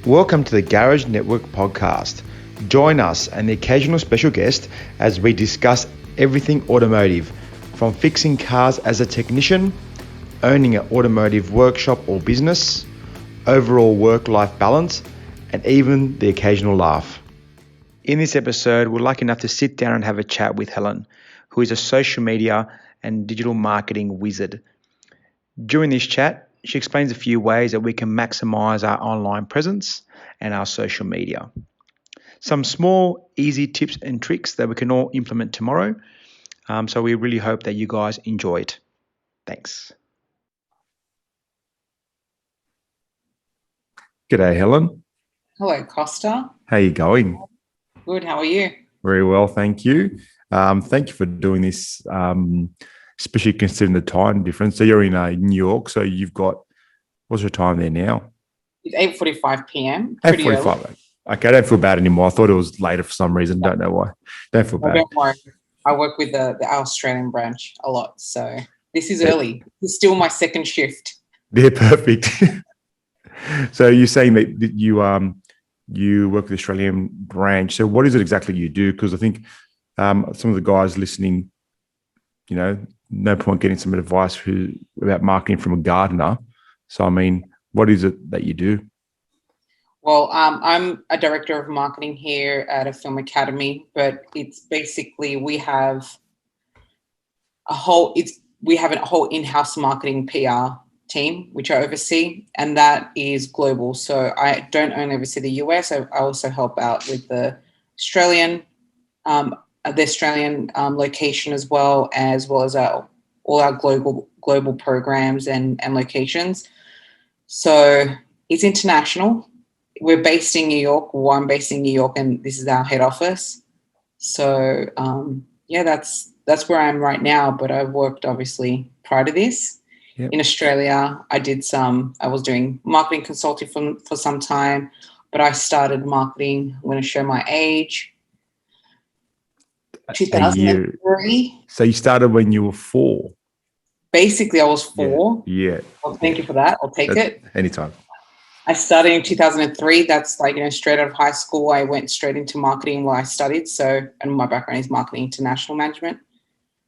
Welcome to the Garage Network podcast. Join us and the occasional special guest as we discuss everything automotive, from fixing cars as a technician, owning an automotive workshop or business, overall work-life balance, and even the occasional laugh. In this episode, we're lucky enough to sit down and have a chat with Helen, who is a social media and digital marketing wizard. During this chat, she explains a few ways that we can maximize our online presence and our social media. Some small, easy tips and tricks that we can all implement tomorrow. So we really hope that you guys enjoy it. Thanks. G'day, Helen. Hello, Costa. How you going? Good. How are you? Very well, thank you. Thank you for doing this, especially considering the time difference. So you're in New York, so you've got, what's your time there now? It's 8:45 p.m. 8:45. Okay, I don't feel bad anymore. I thought it was later for some reason. Don't know why. Don't feel bad. Don't worry. I work with the Australian branch a lot, so this is early. It's still my second shift. Yeah, perfect. So you're saying that you work with the Australian branch. So what is it exactly you do? Because I think some of the guys listening, no point getting some advice about marketing from a gardener. So, I mean, what is it that you do? Well, I'm a director of marketing here at a film academy, but it's basically we have a whole in-house marketing PR team, which I oversee, and that is global. So I don't only oversee the US, I also help out with the Australian location as well as all our global programs and locations. So it's international. We're based in New York. Well, I'm based in New York, and this is our head office. So that's where I am right now. But I've worked obviously prior to this. Yep. In Australia, I was doing marketing consulting for some time, but I started marketing, I'm going to show my age, 2003. So you started when you were 4? Basically, I was 4. Yeah. Well, thank you for that. I'll take it. Anytime. I started in 2003. That's straight out of high school. I went straight into marketing while I studied. And my background is marketing international management.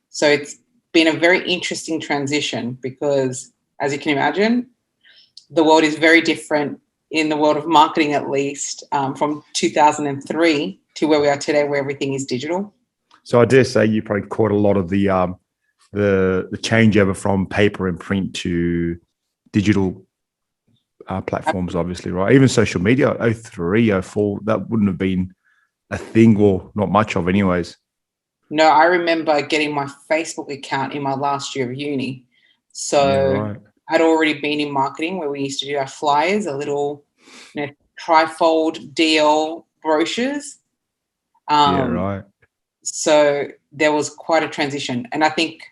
So it's been a very interesting transition because, as you can imagine, the world is very different in the world of marketing, at least from 2003 to where we are today, where everything is digital. So I dare say you probably caught a lot of the changeover from paper and print to digital platforms, obviously, right? Even social media, 03, 04, that wouldn't have been a thing, or not much of anyways. No, I remember getting my Facebook account in my last year of uni. So right. I'd already been in marketing where we used to do our flyers, a little trifold DL brochures. Right. So there was quite a transition. And I think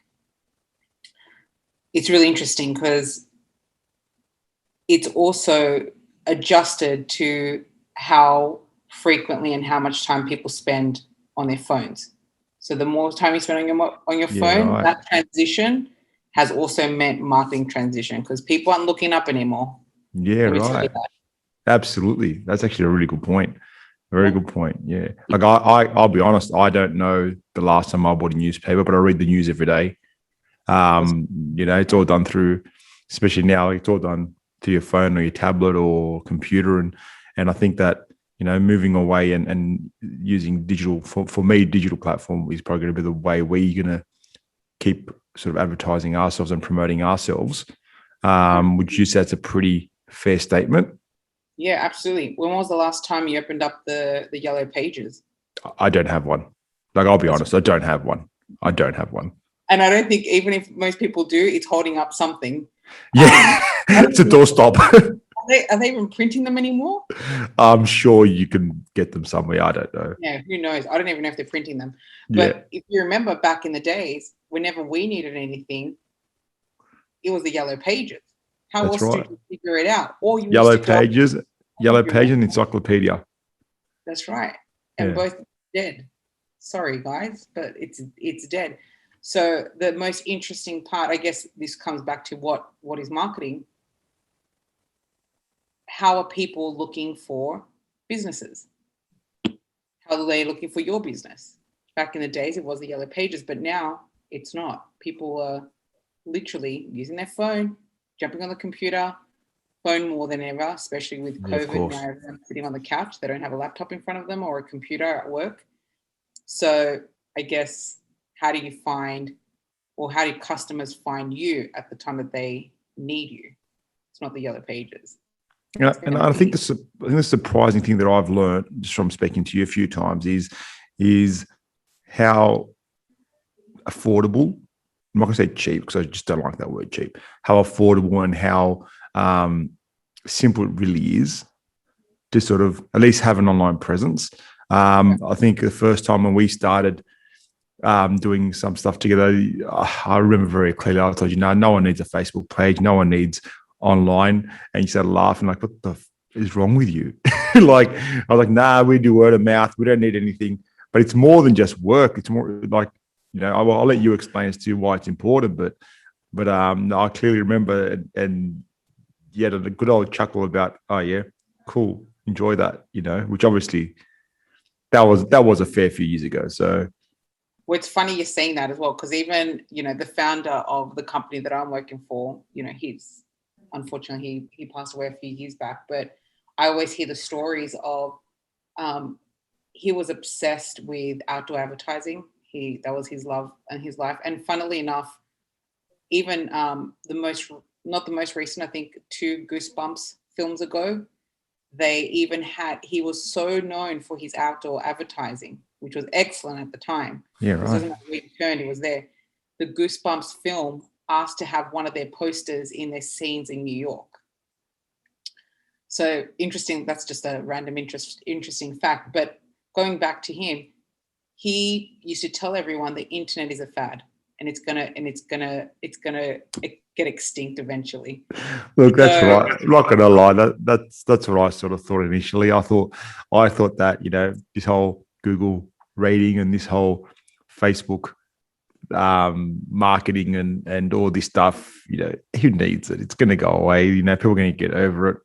it's really interesting because it's also adjusted to how frequently and how much time people spend on their phones. So the more time you spend on your phone, right. That transition has also meant marketing transition because people aren't looking up anymore. Yeah, right. Absolutely. That's actually a really good point. Very good point. Yeah. Like I'll be honest, I don't know the last time I bought a newspaper, but I read the news every day. It's all done through, especially now, it's all done to your phone or your tablet or computer. And I think that, moving away and using digital, for me, digital platform is probably going to be the way we're going to keep sort of advertising ourselves and promoting ourselves. Would you say that's a pretty fair statement? Yeah, absolutely. When was the last time you opened up the yellow pages? I don't have one. I'll be honest, I don't have one. And I don't think even if most people do, it's holding up something. Yeah, it's a doorstop. Are they even printing them anymore? I'm sure you can get them somewhere. I don't know. Yeah, who knows? I don't even know if they're printing them. But If you remember back in the days, whenever we needed anything, it was the yellow pages. How else did you figure it out? Or you yellow pages and encyclopedia. That's right. And both dead. Sorry, guys, but it's dead. So the most interesting part, I guess this comes back to what is marketing. how are people looking for businesses? How are they looking for your business? Back in the days, it was the yellow pages, but now it's not. People are literally using their phone, jumping on the computer, phone more than ever, especially with Yeah, of COVID. course. Now everyone's sitting on the couch. They don't have a laptop in front of them or a computer at work. So I guess how do you find, or how do customers find you at the time that they need you? It's not the yellow pages. Yeah, It's going and to I think be the surprising thing that I've learned just from speaking to you a few times is how affordable. I'm not going to say cheap because I just don't like that word cheap. How affordable and how simple it really is to sort of at least have an online presence. I think the first time when we started doing some stuff together, I remember very clearly. I told you, no one needs a Facebook page, no one needs online, and you started laughing like, "What the is wrong with you?" Like I was like, "Nah, we do word of mouth. We don't need anything." But it's more than just work. It's more like I'll let you explain as to why it's important. But I clearly remember and yet a good old chuckle about, oh yeah, cool, enjoy that, which obviously that was a fair few years ago. So well, it's funny you're saying that as well, because even, the founder of the company that I'm working for, he's unfortunately he passed away a few years back, but I always hear the stories of he was obsessed with outdoor advertising. That was his love and his life. And funnily enough, even not the most recent, I think 2 Goosebumps films ago, he was so known for his outdoor advertising, which was excellent at the time. yeah, Because it right. doesn't matter where you turned, it was there. The Goosebumps film asked to have one of their posters in their scenes in New York. So interesting. That's just a random interesting fact. But going back to him, he used to tell everyone the internet is a fad and it's gonna get extinct eventually. Look, that's So right. I'm not gonna lie. That's what I sort of thought initially. I thought that this whole Google rating and this whole Facebook marketing and all this stuff, who needs it? It's going to go away. People are going to get over it.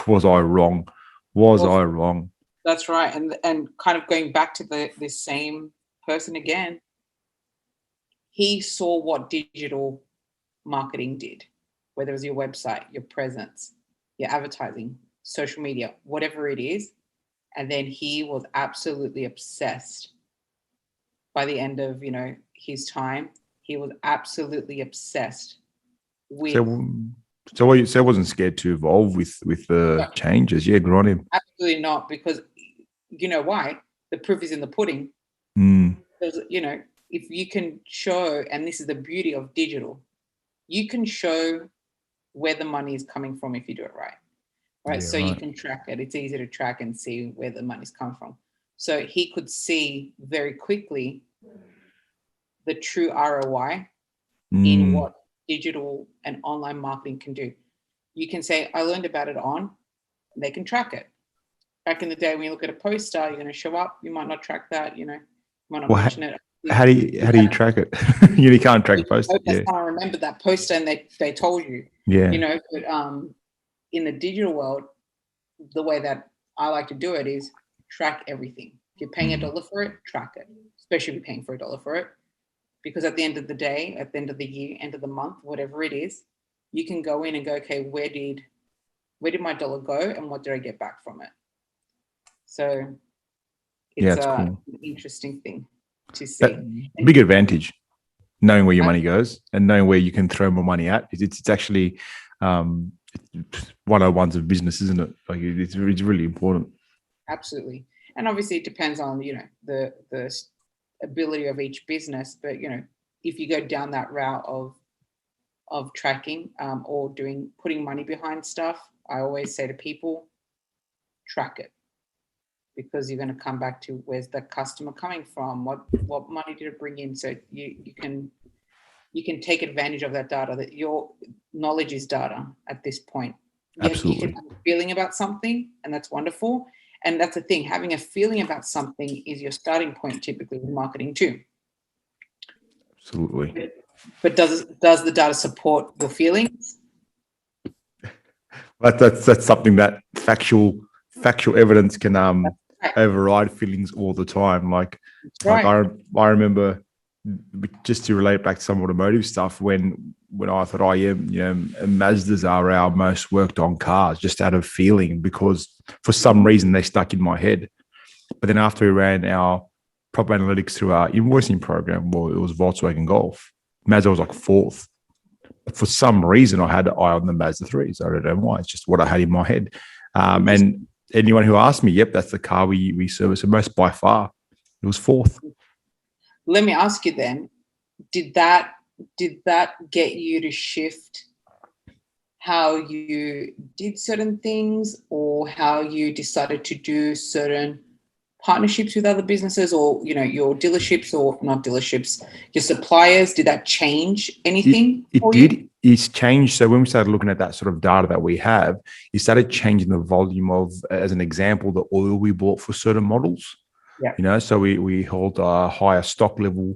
Was I wrong? Was I wrong? That's right. And kind of going back to this same person again, he saw what digital marketing did, whether it was your website, your presence, your advertising, social media, whatever it is. And then he was absolutely obsessed by the end of, his time. He was absolutely obsessed with. So what you say, wasn't scared to evolve with the changes? Yeah, good on him. Absolutely not, because you know why? The proof is in the pudding. Because, if you can show, and this is the beauty of digital, you can show where the money is coming from if you do it right. Right. Yeah, So right. you can track it. It's easy to track and see where the money's come from. So he could see very quickly the true ROI in what digital and online marketing can do. You can say, I learned about it they can track it. Back in the day, when you look at a poster, you're going to show up. You might not track that, you might not mention it. How do you track it? You can't track a poster. That's how I remember that poster, and they told you. Yeah. But in the digital world, the way that I like to do it is track everything. If you're paying $1 for it, track it, especially if you're paying for $1 for it. Because at the end of the day, at the end of the year, end of the month, whatever it is, you can go in and go, okay, where did my dollar go and what did I get back from it? So it's cool. an interesting thing to see. Big advantage, knowing where your money goes and knowing where you can throw more money at. It's actually 101s of business, isn't it? Like it's really important. Absolutely. And obviously it depends on, the ability of each business. But, if you go down that route of tracking or putting money behind stuff, I always say to people, track it. Because you're going to come back to where's the customer coming from? What money did it bring in? So you can take advantage of that data. That your knowledge is data at this point. Absolutely. You can have a feeling about something, and that's wonderful. And that's the thing. Having a feeling about something is your starting point, typically with marketing too. Absolutely. But does the data support your feelings? That's something that factual evidence can override feelings all the time. Like I remember, just to relate back to some automotive stuff, when I thought, oh yeah, Mazdas are our most worked on cars, just out of feeling, because for some reason they stuck in my head. But then after we ran our proper analytics through our invoicing program, well, it was Volkswagen Golf. Mazda was like fourth. But for some reason, I had an eye on the Mazda 3s. I don't know why. It's just what I had in my head. And anyone who asked me, yep, that's the car we service the most by far. It was fourth. Let me ask you then, did that get you to shift how you did certain things, or how you decided to do certain partnerships with other businesses, or your dealerships, or not dealerships, your suppliers? Did that change anything? It did. It's changed. So when we started looking at that sort of data that we have, it started changing the volume of, as an example, the oil we bought for certain models. Yeah. So we hold a higher stock level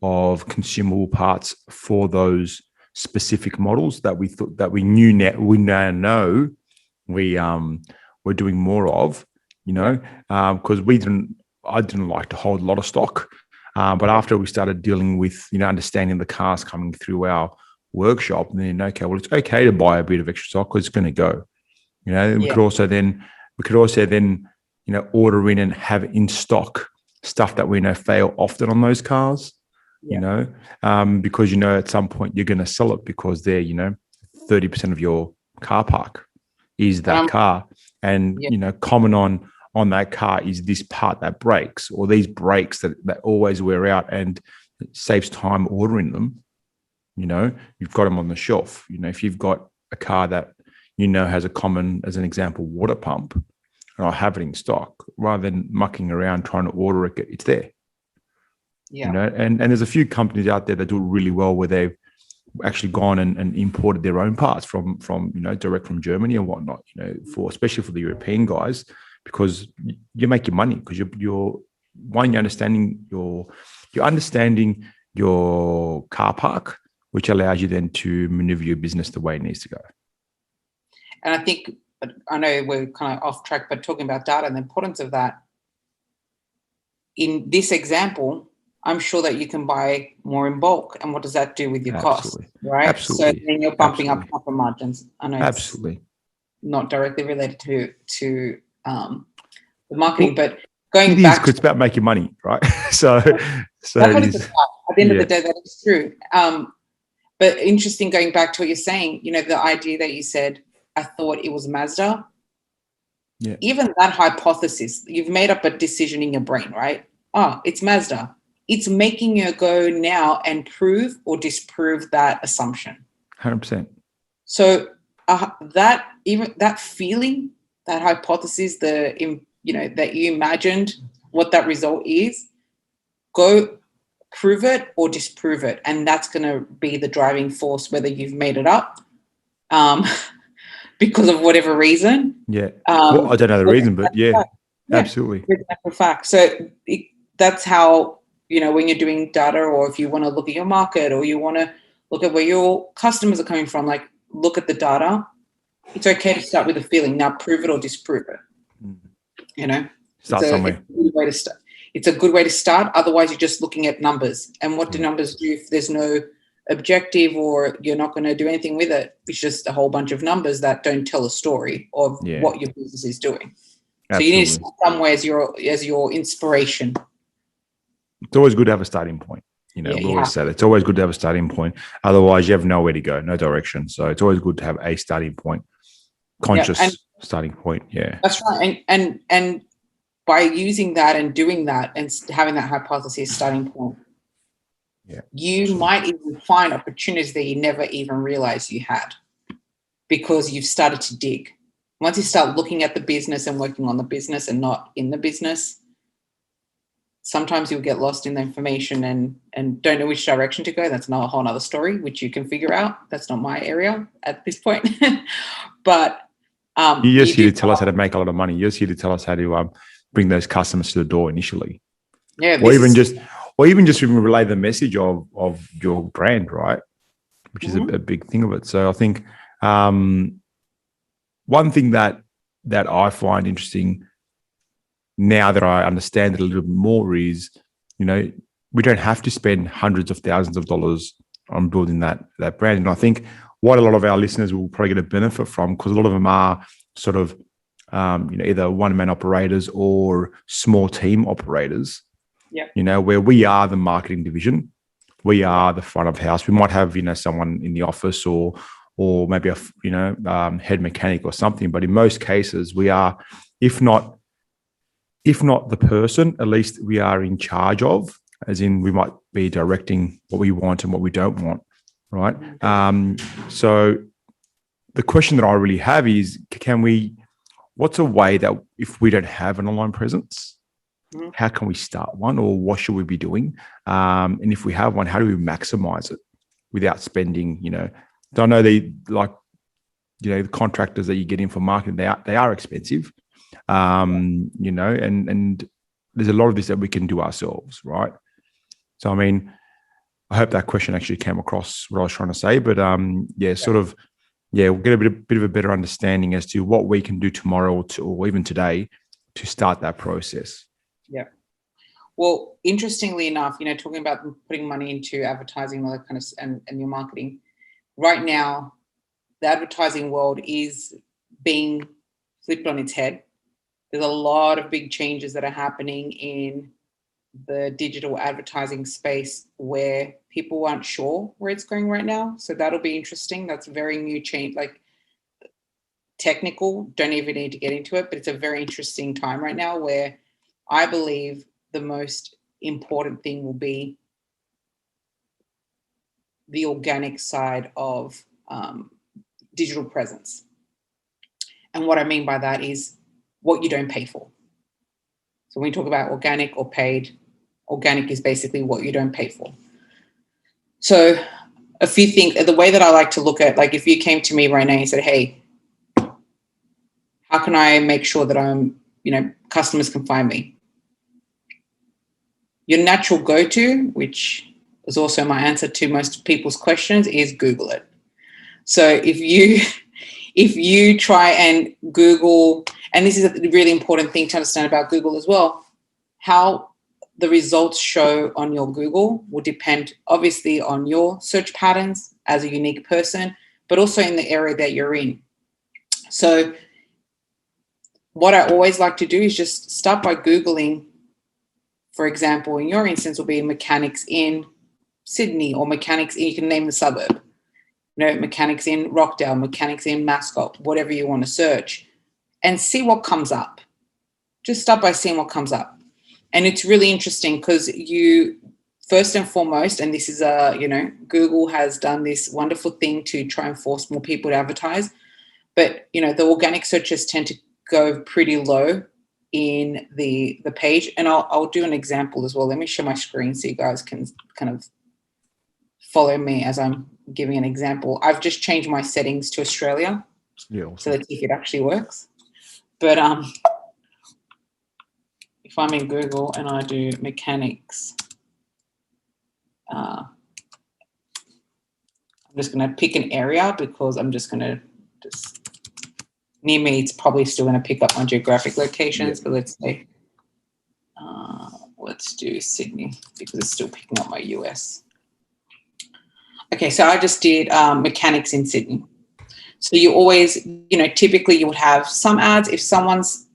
of consumable parts for those specific models that we thought, that we now know we're doing more of, because I didn't like to hold a lot of stock. But after we started dealing with, understanding the cars coming through our workshop, and then, okay, well, it's okay to buy a bit of extra stock because it's going to go. We could also then order in and have in stock stuff that we know fail often on those cars, because at some point you're going to sell it, because they're 30% of your car park is that car, and common on that car is this part that breaks, or these brakes that always wear out, and it saves time ordering them. You've got them on the shelf. If you've got a car that has a common, as an example, water pump, and I have it in stock, rather than mucking around trying to order it, it's there. And there's a few companies out there that do it really well, where they've actually gone and imported their own parts from direct from Germany and whatnot, especially for the European guys, because you make your money, because you're understanding your car park, which allows you then to maneuver your business the way it needs to go. And I think, I know we're kind of off track, but talking about data and the importance of that, in this example, I'm sure that you can buy more in bulk. And what does that do with your cost? Right? Absolutely. So then you're bumping up profit margins. I know absolutely not directly related to the marketing, but going back, because it's about making money, right? so that's what it's about. At the end of the day, that is true. But interesting, going back to what you're saying, the idea that you said, I thought it was Mazda. Yeah. Even that hypothesis, you've made up a decision in your brain, right? Oh, it's Mazda. It's making you go now and prove or disprove that assumption. 100%. So that feeling, that hypothesis, that you imagined what that result is, go prove it or disprove it, and that's going to be the driving force, whether you've made it up because of whatever reason. Yeah. Well, I don't know the reason, but absolutely. That's a fact. So that's how, when you're doing data, or if you want to look at your market, or you want to look at where your customers are coming from, like, look at the data. It's okay to start with a feeling. Now prove it or disprove it. Start somewhere. It's a good way to start. Otherwise, you're just looking at numbers. And what do numbers do if there's no objective, or you're not going to do anything with it? It's just a whole bunch of numbers that don't tell a story of what your business is doing. Absolutely. So you need to start somewhere as your inspiration. It's always good to have a starting point. We always say that. It's always good to have a starting point. Otherwise, you have nowhere to go, no direction. So it's always good to have a starting point, conscious starting point. Yeah, that's right. And by using that and doing that and having that hypothesis starting point, you might even find opportunities that you never even realized you had, because you've started to dig. Once you start looking at the business and working on the business and not in the business, sometimes you'll get lost in the information and don't know which direction to go. That's not a whole other story, which you can figure out. That's not my area at this point. But you're just here to tell us how to make a lot of money. You're just here to tell us how to bring those customers to the door initially. Yeah. Or even just relay the message of your brand, right? Which is a big thing of it. So I think one thing that that I find interesting now that I understand it a little bit more is, we don't have to spend hundreds of thousands of dollars on building that brand. And I think what a lot of our listeners will probably get a benefit from, because a lot of them are sort of, either one-man operators or small team operators, where we are the marketing division. We are the front of house. We might have, someone in the office or maybe a head mechanic or something. But in most cases, we are, if not the person, at least we are in charge of, as in we might be directing what we want and what we don't want, right? So the question that I really have is, what's a way that if we don't have an online presence, how can we start one, or what should we be doing? And if we have one, how do we maximize it without spending, I know the contractors that you get in for marketing, they are expensive, and there's a lot of this that we can do ourselves, right? So, I mean, I hope that question actually came across what I was trying to say, but we'll get a bit of a better understanding as to what we can do tomorrow or even today to start that process. Yeah. Well, interestingly enough, talking about putting money into advertising, all that kind of, and your marketing, right now, the advertising world is being flipped on its head. There's a lot of big changes that are happening in the digital advertising space where people aren't sure where it's going right now. So that'll be interesting. That's a very new change, like technical, don't even need to get into it, but it's a very interesting time right now where I believe the most important thing will be the organic side of digital presence. And what I mean by that is what you don't pay for. So when we talk about organic or paid, organic is basically what you don't pay for. So a few things, the way that I like to look at, like if you came to me right now and said, hey, how can I make sure that I'm, customers can find me? Your natural go-to, which is also my answer to most people's questions, is Google it. So if you try and Google, and this is a really important thing to understand about Google as well, how the results show on your Google will depend obviously on your search patterns as a unique person, but also in the area that you're in. So what I always like to do is just start by Googling, for example, in your instance will be mechanics in Sydney, or mechanics, you can name the suburb, mechanics in Rockdale, mechanics in Mascot, whatever you want to search, and see what comes up. Just start by seeing what comes up. And it's really interesting because you, first and foremost, and this is Google has done this wonderful thing to try and force more people to advertise, but the organic searches tend to go pretty low in the page. And I'll do an example as well. Let me share my screen so you guys can kind of follow me as I'm giving an example. I've just changed my settings to Australia, so let's see if it actually works. But if I'm in Google and I do mechanics, I'm just going to pick an area because I'm just going to near me, it's probably still going to pick up my geographic locations, but let's say, let's do Sydney because it's still picking up my US. Okay, so I just did mechanics in Sydney. So you always, typically you would have some ads if someone's,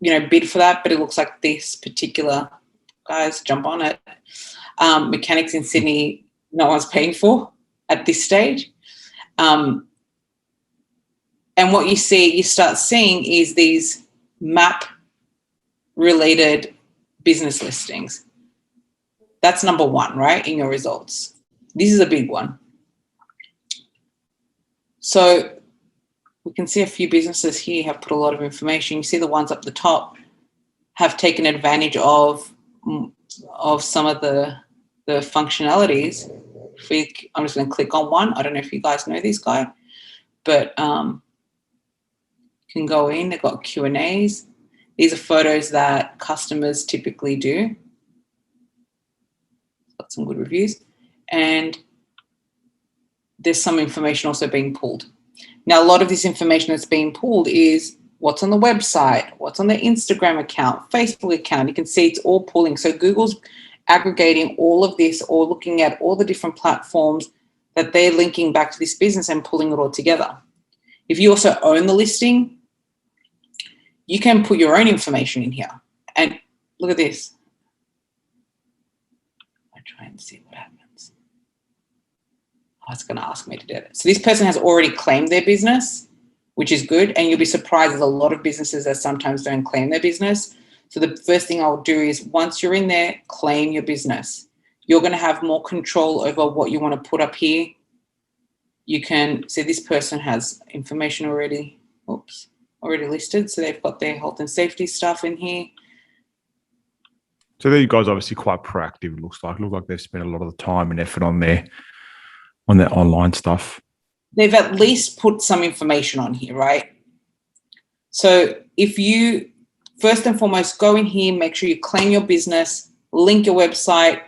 bid for that, but it looks like this particular, guys, jump on it. Mechanics in Sydney, no one's paying for at this stage. And what you start seeing is these map-related business listings. That's number one, right, in your results. This is a big one. So we can see a few businesses here have put a lot of information. You see the ones up the top have taken advantage of some of the functionalities. I'm just going to click on one. I don't know if you guys know this guy, but you can go in. They've got Q&As. These are photos that customers typically do. Got some good reviews. And there's some information also being pulled. Now, a lot of this information that's being pulled is what's on the website, what's on their Instagram account, Facebook account. You can see it's all pulling. So Google's aggregating all of this, or looking at all the different platforms that they're linking back to this business and pulling it all together. If you also own the listing, you can put your own information in here. And look at this. I try and see what happens. Oh, it's going to ask me to do it. So this person has already claimed their business, which is good. And you'll be surprised, there's a lot of businesses that sometimes don't claim their business. So the first thing I'll do is, once you're in there, claim your business. You're going to have more control over what you want to put up here. You can see this person has information already listed. So they've got their health and safety stuff in here. So you guys are obviously quite proactive, it looks like. It looks like they've spent a lot of the time and effort on their online stuff. They've at least put some information on here, right? So if you, first and foremost, go in here, make sure you claim your business, link your website,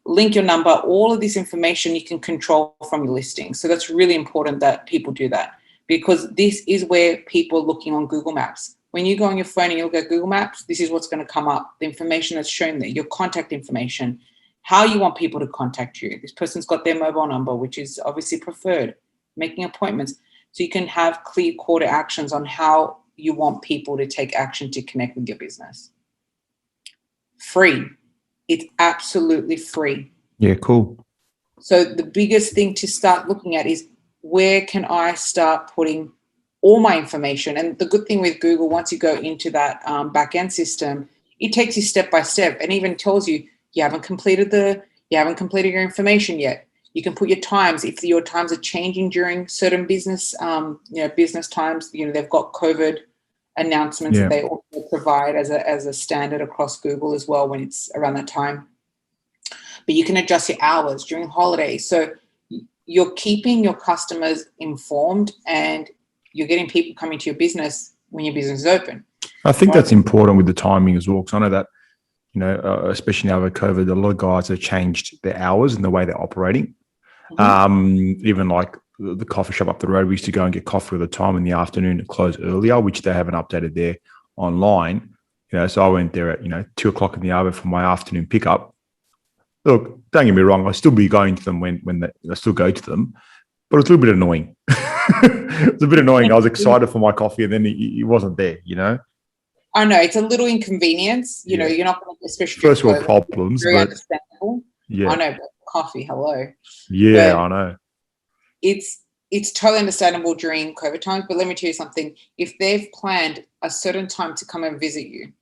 link your number, all of this information you can control from your listing. So that's really important that people do that, because this is where people are looking on Google Maps. When you go on your phone and you look at Google Maps, this is what's going to come up, the information that's shown there, your contact information, how you want people to contact you. This person's got their mobile number, which is obviously preferred, making appointments. So you can have clear call to actions on how you want people to take action to connect with your business. Free. It's absolutely free. Yeah, cool. So the biggest thing to start looking at is, where can I start putting all my information? And the good thing with Google, once you go into that back-end system, it takes you step by step and even tells you, you haven't completed your information yet. You can put your times. If your times are changing during certain business, business times, they've got COVID announcements that they also provide as a standard across Google as well when it's around that time. But you can adjust your hours during holidays. So you're keeping your customers informed and you're getting people coming to your business when your business is open. I think that's important with the timing as well, because I know that, especially now with COVID, a lot of guys have changed their hours and the way they're operating. Mm-hmm. Even like the coffee shop up the road, we used to go and get coffee all the time in the afternoon to close earlier, which they haven't updated there online. So I went there at 2:00 in the hour for my afternoon pickup. Look, don't get me wrong, I'll still be going to them when I still go to them, but it's a little bit annoying. It's a bit annoying. I was excited for my coffee and then he wasn't there, I know, it's a little inconvenience. You're not going to, especially first world problems. Very understandable. Yeah. I know, but coffee, hello. Yeah, I know. It's totally understandable during COVID times, but let me tell you something. If they've planned a certain time to come and visit you,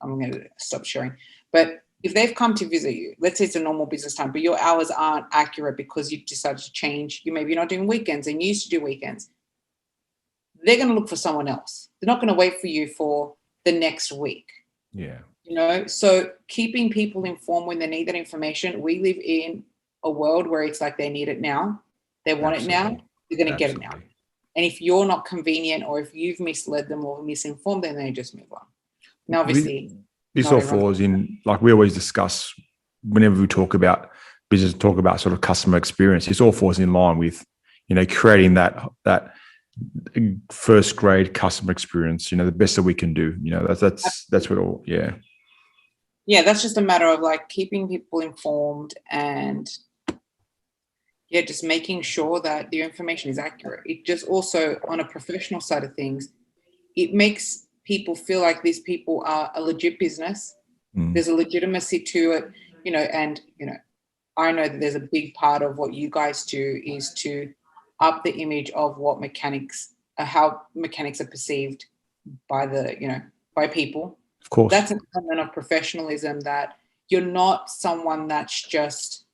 I'm going to stop sharing, but if they've come to visit you, let's say it's a normal business time, but your hours aren't accurate because you decided to change, maybe you're not doing weekends and you used to do weekends, they're going to look for someone else. They're not going to wait for you for the next week. Yeah. So keeping people informed when they need that information. We live in a world where it's like they need it now. They want it now. They're going to get it now. And if you're not convenient or if you've misled them or misinformed them, then they just move on. Now, obviously, this all falls in, like we always discuss whenever we talk about business, talk about sort of customer experience. This all falls in line with, creating that first grade customer experience, the best that we can do. That's what all, yeah. Yeah, that's just a matter of like keeping people informed and just making sure that the information is accurate. It just also, on a professional side of things, it makes people feel like these people are a legit business. There's a legitimacy to it, and I know that there's a big part of what you guys do is to up the image of what mechanics, how mechanics are perceived by by people. Of course. That's an element of professionalism, that you're not someone that's just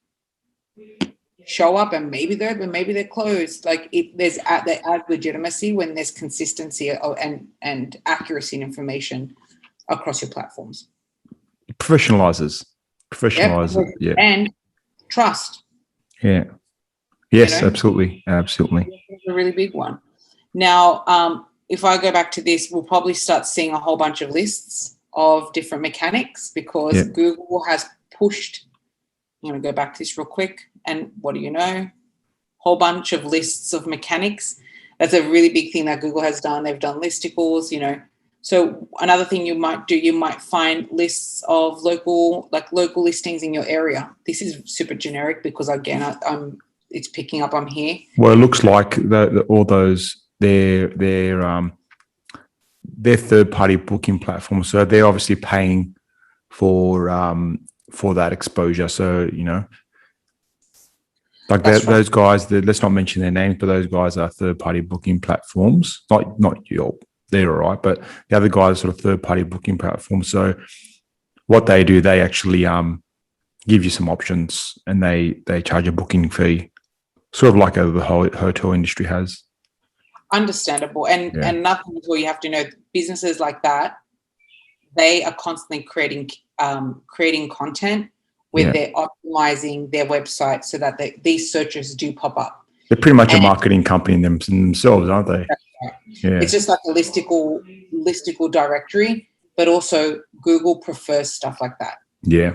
show up and maybe they're closed. Like they add legitimacy when there's consistency and accuracy in information across your platforms. Professionalize it. Yeah. And trust. Yeah. Yes, absolutely. Absolutely. It's a really big one. Now, if I go back to this, we'll probably start seeing a whole bunch of lists of different mechanics because Google has pushed. I'm going to go back to this real quick. And what do you know? Whole bunch of lists of mechanics. That's a really big thing that Google has done. They've done listicles, So another thing you might do, you might find lists of local listings in your area. This is super generic because again, it's picking up. I'm here. Well, it looks like all those they're third-party booking platforms, so they're obviously paying for that exposure. So like those guys, let's not mention their names, but those guys are third-party booking platforms. Not Yelp, they're all right, but the other guys are sort of third-party booking platforms. So what they do, they actually give you some options, and they charge a booking fee, sort of like the whole hotel industry has. Understandable, and nothing is all you have to know. Businesses like that, they are constantly creating content where they're optimizing their website so that these searches do pop up. They're pretty much a marketing company themselves, aren't they? Right. Yeah. It's just like a listicle directory, but also Google prefers stuff like that. Yeah.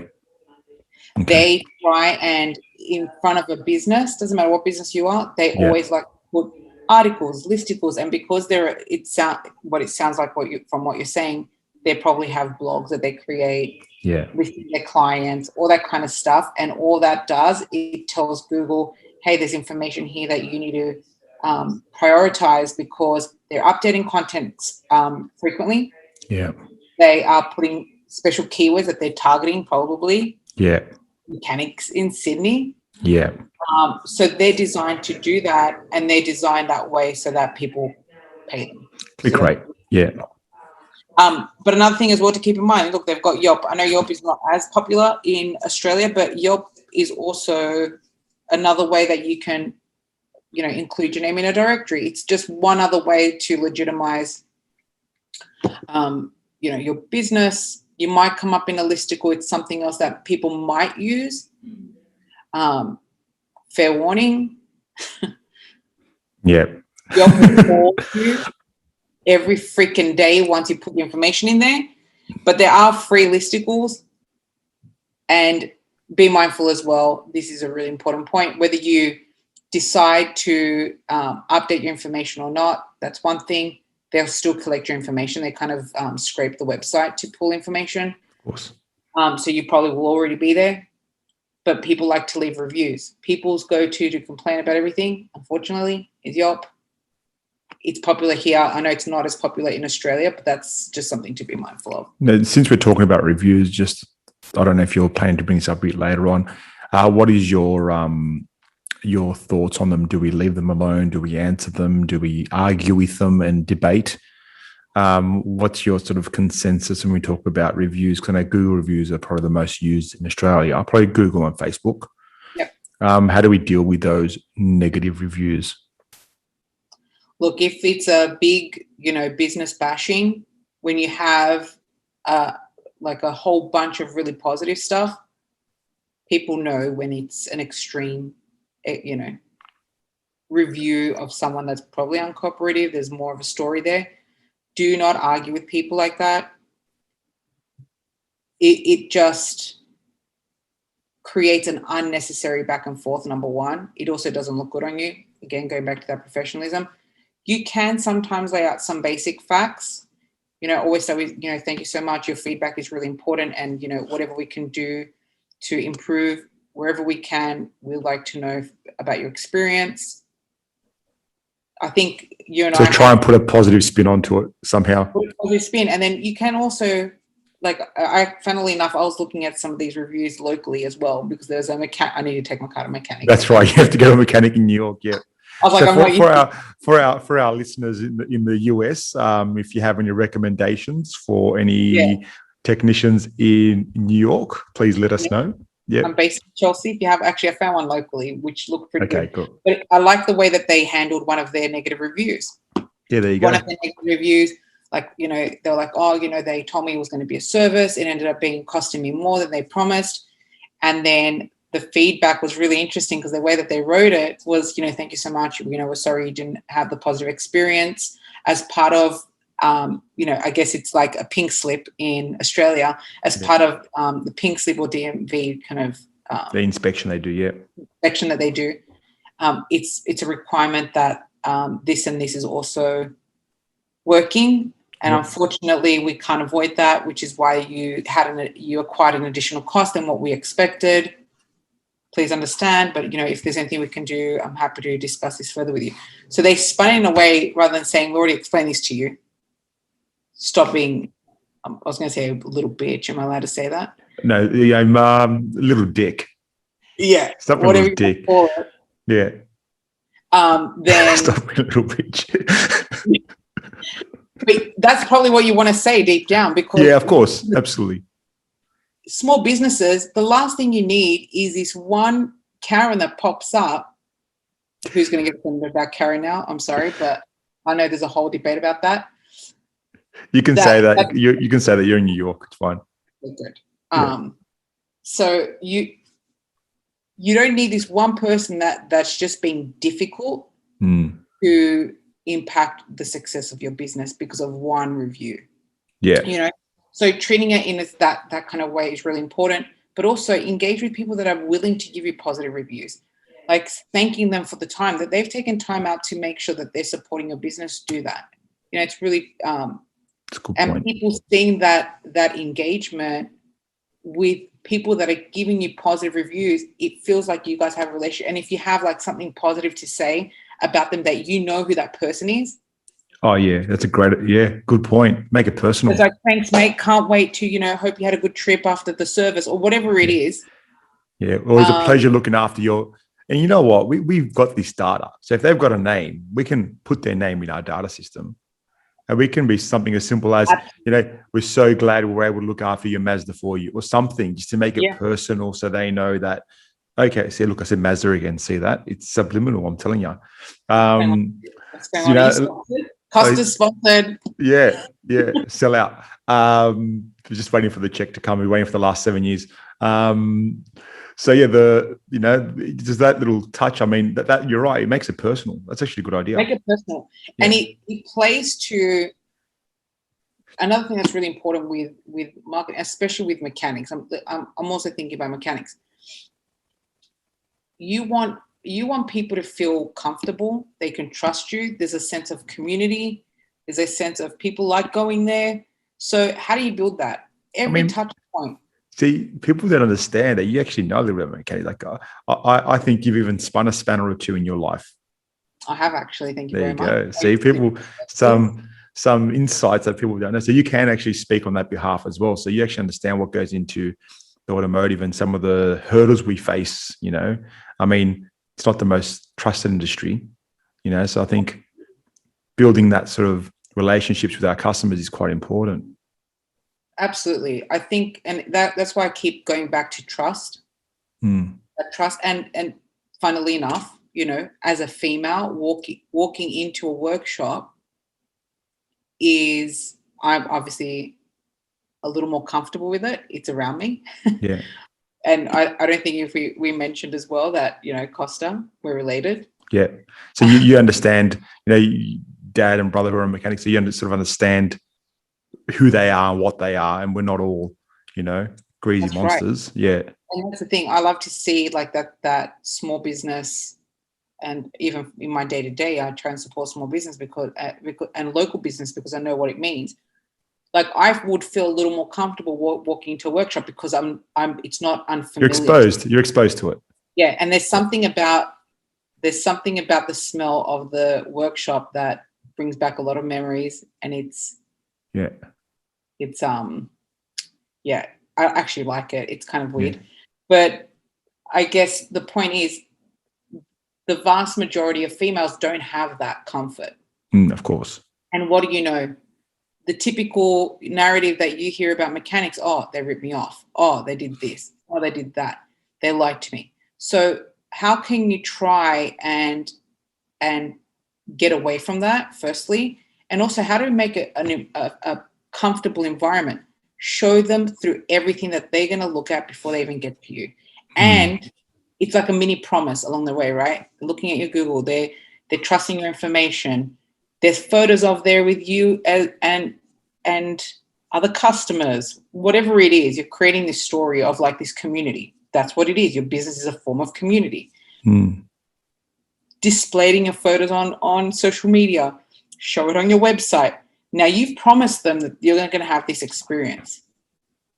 Okay. They try and in front of a business, doesn't matter what business you are, they always like put articles, listicles, and because it sounds like from what you're saying, they probably have blogs that they create with their clients, all that kind of stuff. And all that does, it tells Google, hey, there's information here that you need to prioritize because they're updating content frequently. Yeah. They are putting special keywords that they're targeting probably. Yeah. Mechanics in Sydney. Yeah. So they're designed to do that, and they're designed that way so that people pay them. Click rate. Yeah. But another thing as well to keep in mind, look, they've got Yelp. I know Yelp is not as popular in Australia, but Yelp is also another way that you can, include your name in a directory. It's just one other way to legitimize, your business. You might come up in a listicle. It's something else that people might use. Fair warning. Yeah. Yelp will call you every freaking day once you put the information in there. But there are free listicles. And be mindful as well, this is a really important point, whether you decide to update your information or not, that's one thing. They'll still collect your information. They kind of scrape the website to pull information. Of course. So you probably will already be there. But people like to leave reviews. People's go-to complain about everything, unfortunately, is Yelp. It's popular here. I know it's not as popular in Australia, but that's just something to be mindful of. Now, since we're talking about reviews, I don't know if you're planning to bring this up a bit later on. What is your thoughts on them? Do we leave them alone? Do we answer them? Do we argue with them and debate? What's your sort of consensus when we talk about reviews? Because I know Google reviews are probably the most used in Australia. I probably Google and Facebook. Yep. How do we deal with those negative reviews? Look, if it's a big, business bashing, when you have like a whole bunch of really positive stuff, people know when it's an extreme, review of someone that's probably uncooperative. There's more of a story there. Do not argue with people like that. It just creates an unnecessary back and forth, number one. It also doesn't look good on you. Again, going back to that professionalism. You can sometimes lay out some basic facts. Always say, thank you so much. Your feedback is really important. And, whatever we can do to improve wherever we can, we'd like to know about your experience. I think you and I try and put a positive spin onto it somehow. Put a positive spin. And then you can also, funnily enough, I was looking at some of these reviews locally as well because there's a mechanic. I need to take my car to mechanic. That's right. You have to go to a mechanic in New York. Yeah. I was like, for our listeners in the US, if you have any recommendations for any technicians in New York, please let us know. Yeah, I'm based in Chelsea. If you have, actually, I found one locally, which looked pretty good. Cool. But I like the way that they handled one of their negative reviews. Yeah, there you go. One of their negative reviews, they were like, oh, they told me it was going to be a service. It ended up costing me more than they promised. And then the feedback was really interesting because the way that they wrote it was, thank you so much. We're sorry you didn't have the positive experience as part of, I guess it's like a pink slip in Australia as part of the pink slip or DMV kind of the inspection they do, inspection that they do. It's a requirement that this and this is also working. And unfortunately, we can't avoid that, which is why you acquired an additional cost than what we expected. Please understand, but if there's anything we can do, I'm happy to discuss this further with you. So they spun it in a way rather than saying, we already explained this to you. Stop being, I was going to say a little bitch. Am I allowed to say that? No, I'm a little dick. Yeah. Stop being a little dick. Yeah. Then stop being a little bitch. But that's probably what you want to say deep down, because yeah, of course, absolutely. Small businesses, the last thing you need is this one Karen that pops up. Who's going to get offended about Karen now? I'm sorry, but I know there's a whole debate about that. You can say that. You can say that you're in New York. It's fine. Good. So you don't need this one person that's just being difficult to impact the success of your business because of one review. Yeah. So treating it in that kind of way is really important, but also engage with people that are willing to give you positive reviews, like thanking them for the time that they've taken time out to make sure that they're supporting your business. Do that. It's really, that's a good point. People seeing that engagement with people that are giving you positive reviews, it feels like you guys have a relationship. And if you have like something positive to say about them, that you know who that person is. Oh yeah, that's a great, good point. Make it personal. It's like, thanks, mate. Can't wait to, hope you had a good trip after the service or whatever it is. Yeah, always a pleasure looking after your. And you know what? We've got this data. So if they've got a name, we can put their name in our data system. And we can be something as simple as, we're so glad we were able to look after your Mazda for you, or something just to make it personal so they know that, okay, see, look, I said Mazda again. See that? It's subliminal, I'm telling you. What's going on? Costa sponsored. Yeah, sell out. We're just waiting for the check to come. We're waiting for the last 7 years. So yeah, just that little touch. I mean, that you're right. It makes it personal. That's actually a good idea. Make it personal, and it plays to another thing that's really important with marketing, especially with mechanics. I'm also thinking about mechanics. You want people to feel comfortable. They can trust you. There's a sense of community. There's a sense of people like going there. So how do you build that? Every touch point. See, people that understand that you actually know a little bit about mechanics. Like, I think you've even spun a spanner or two in your life. I have actually. Thank you very much. There you go. See, people, some insights that people don't know. So you can actually speak on that behalf as well. So you actually understand what goes into the automotive and some of the hurdles we face. It's not the most trusted industry, so I think building that sort of relationships with our customers is quite important. Absolutely. I think, and that's why I keep going back to trust. That trust, and funnily enough, as a female walking into a workshop I'm obviously a little more comfortable with it. It's around me. Yeah. And I don't think if we mentioned as well that, Costa, we're related. Yeah. So you understand, dad and brother who are mechanics, so you sort of understand who they are and what they are, and we're not all, greasy that's monsters. Right. Yeah. And that's the thing. I love to see like that small business, and even in my day-to-day, I try and support small business and local business because I know what it means. Like I would feel a little more comfortable walking into a workshop because it's not unfamiliar. You're exposed to it. Yeah. And there's something about the smell of the workshop that brings back a lot of memories, and I actually like it. It's kind of weird, but I guess the point is the vast majority of females don't have that comfort. Of course. And what do you know? The typical narrative that you hear about mechanics, oh, they ripped me off. Oh, they did this. Oh, they did that. They lied to me. So how can you try and get away from that, firstly? And also, how do we make it a comfortable environment? Show them through everything that they're going to look at before they even get to you. And it's like a mini promise along the way, right? Looking at your Google, they're trusting your information. There's photos of there with you and other customers, whatever it is, you're creating this story of like this community. That's what it is. Your business is a form of community. displaying your photos on social media, show it on your website. Now you've promised them that you're going to have this experience.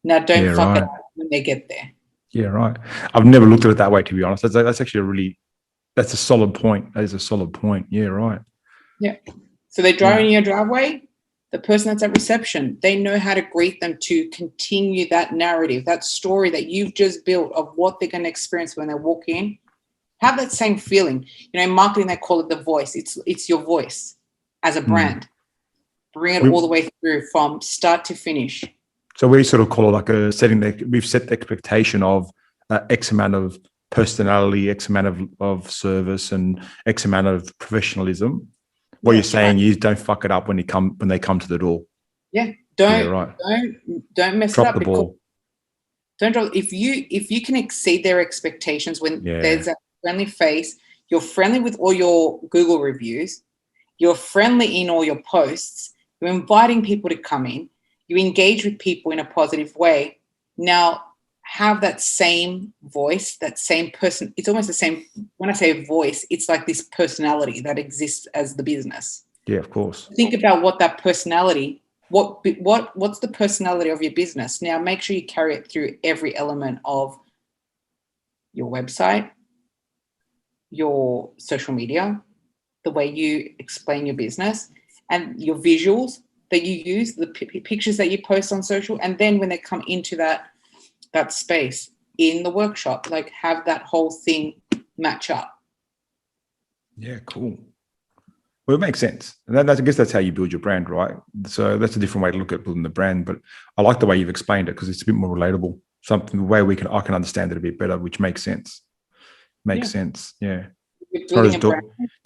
Now don't fuck it up when they get there. Yeah, right. I've never looked at it that way, to be honest. That's actually that's a solid point. That is a solid point. Yeah, right. Yeah. So they drive in your driveway, the person that's at reception, they know how to greet them to continue that narrative, that story that you've just built of what they're going to experience when they walk in. Have that same feeling. In marketing, they call it the voice. It's your voice as a brand. Bring it all the way through from start to finish. So we sort of call it like we've set the expectation of X amount of personality, X amount of service, and X amount of professionalism. What you're saying is don't fuck it up when they come to the door. Yeah. Don't mess Drop it up. The ball. Don't drop. If you can exceed their expectations when there's a friendly face, you're friendly with all your Google reviews, you're friendly in all your posts, you're inviting people to come in, you engage with people in a positive way. Now have that same voice, that same person. It's almost the same. When I say voice, it's like this personality that exists as the business. Yeah, of course. Think about what that personality, what's the personality of your business. Now make sure you carry it through every element of your website, your social media, the way you explain your business, and your visuals that you use, the pictures that you post on social. And then when they come into that space in the workshop, like have that whole thing match up. Yeah, cool. Well, it makes sense. And I guess that's how you build your brand, right? So that's a different way to look at building the brand. But I like the way you've explained it because it's a bit more relatable. Something the way I can understand it a bit better, which makes sense. Makes sense. Yeah. It's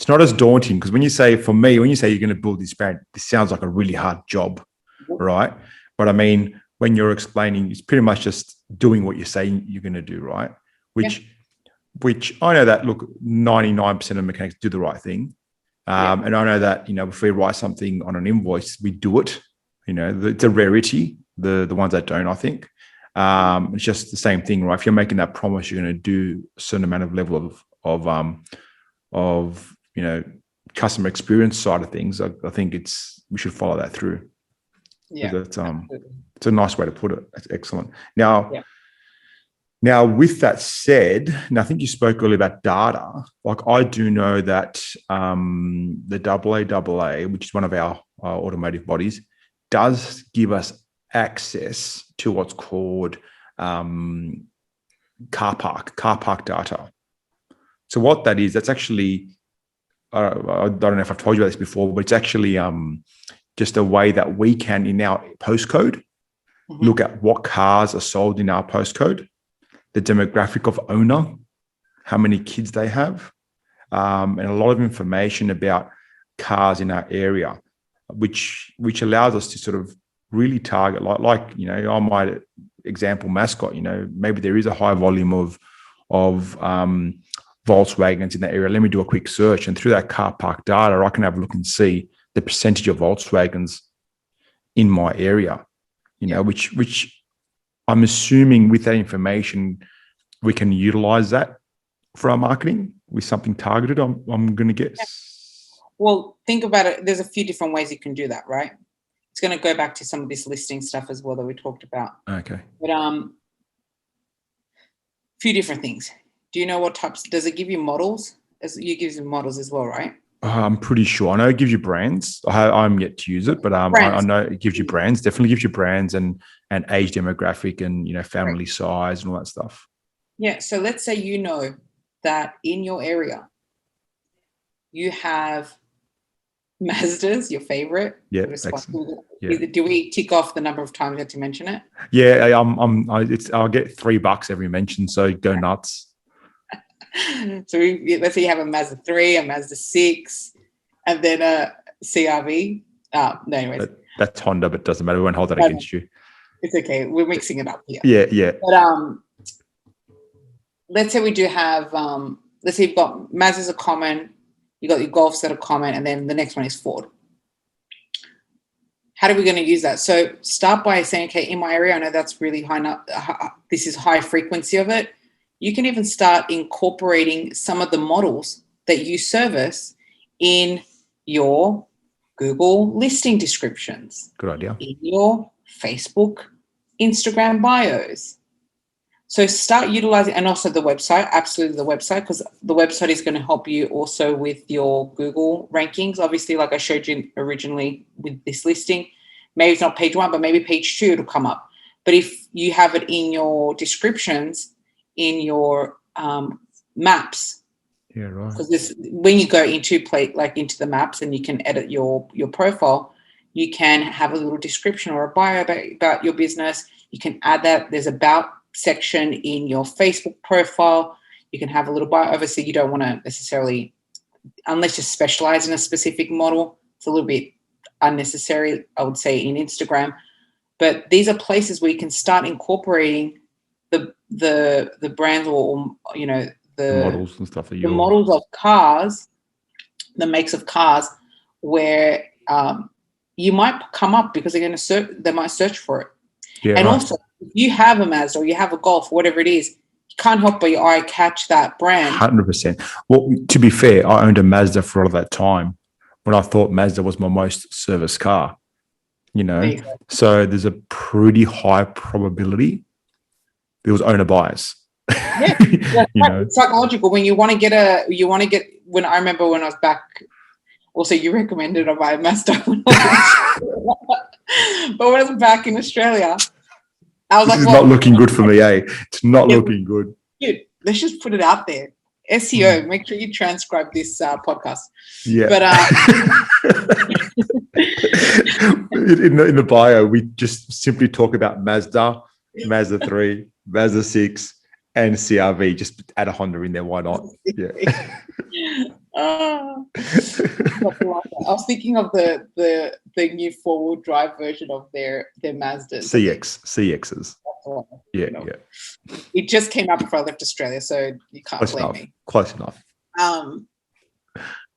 not as daunting because when you say you're going to build this brand, this sounds like a really hard job, right? But I mean, when you're explaining, it's pretty much just doing what you're saying you're going to do, right? Which I know that, look, 99% of mechanics do the right thing. And I know that, if we write something on an invoice, we do it. It's a rarity, the ones that don't, I think. It's just the same thing, right? If you're making that promise, you're going to do a certain amount of level of customer experience side of things. I think we should follow that through. Yeah, it's a nice way to put it. That's excellent. Now, with that said, I think you spoke earlier about data. Like I do know that the AAA, which is one of our automotive bodies, does give us access to what's called car park data. So what that is, that's actually, I don't know if I've told you about this before, but it's actually just a way that we can, in our postcode, look at what cars are sold in our postcode, the demographic of owner, how many kids they have, and a lot of information about cars in our area, which allows us to sort of really target, like on my example mascot, maybe there is a high volume of Volkswagens in that area. Let me do a quick search, and through that car park data, I can have a look and see the percentage of Volkswagens in my area. Which I'm assuming with that information, we can utilize that for our marketing with something targeted. I'm going to guess. Well, think about it. There's a few different ways you can do that, right? It's going to go back to some of this listing stuff as well that we talked about. Okay. But few different things. Do you know what types? Does it give you models? You give you models as well, right? I'm pretty sure. I know it gives you brands. I'm yet to use it, but I know it gives you brands. Definitely gives you brands and age demographic and family size and all that stuff. Yeah. So let's say that in your area you have Mazda's your favorite. Yeah. Do we tick off the number of times you had to mention it? Yeah. I'll get $3 every mention. So go nuts. So let's say you have a Mazda 3, a Mazda 6, and then a CRV. No, anyways. That's Honda, but it doesn't matter. We won't hold that against you. It's okay. We're mixing it up here. Yeah. But let's say we do have, let's say you've got Mazdas are common, you got your Golfs that are common, and then the next one is Ford. How are we going to use that? So start by saying, okay, in my area, I know that's really high. This is high frequency of it. You can even start incorporating some of the models that you service in your Google listing descriptions. Good idea. In your Facebook, Instagram bios. So start utilizing, and also the website, absolutely the website, because the website is going to help you also with your Google rankings. Obviously, like I showed you originally with this listing, maybe it's not page 1, but maybe page 2 it'll come up. But if you have it in your descriptions, in your maps, yeah, right. because when you go into into the maps and you can edit your profile, you can have a little description or a bio about your business. You can add that. There's about section in your Facebook profile. You can have a little bio. Obviously, you don't want to necessarily, unless you specialize in a specific model, it's a little bit unnecessary, I would say, in Instagram. But these are places where you can start incorporating the brands or the models and stuff the models of cars, the makes of cars, where you might come up because they're going to search. They might search for it. Yeah, and right. also, if you have a Mazda or you have a Golf, whatever it is, you can't help but your eye catch that brand. 100%. Well, to be fair, I owned a Mazda for all of that time when I thought Mazda was my most serviced car. So there's a pretty high probability it was owner bias. Yeah, it's psychological. When when I remember when I was back, also you recommended I buy a Mazda. But when I was back in Australia, I was this is not looking good for me, eh? It's not looking good. Dude, let's just put it out there. SEO, make sure you transcribe this podcast. Yeah. But in the bio, we just simply talk about Mazda, Mazda 3, Mazda 6, and CRV. Just add a Honda in there. Why not? Yeah. I was thinking of the new 4-wheel drive version of their Mazdas. CXs. Yeah. It just came out before I left Australia, so you can't blame me. Close enough.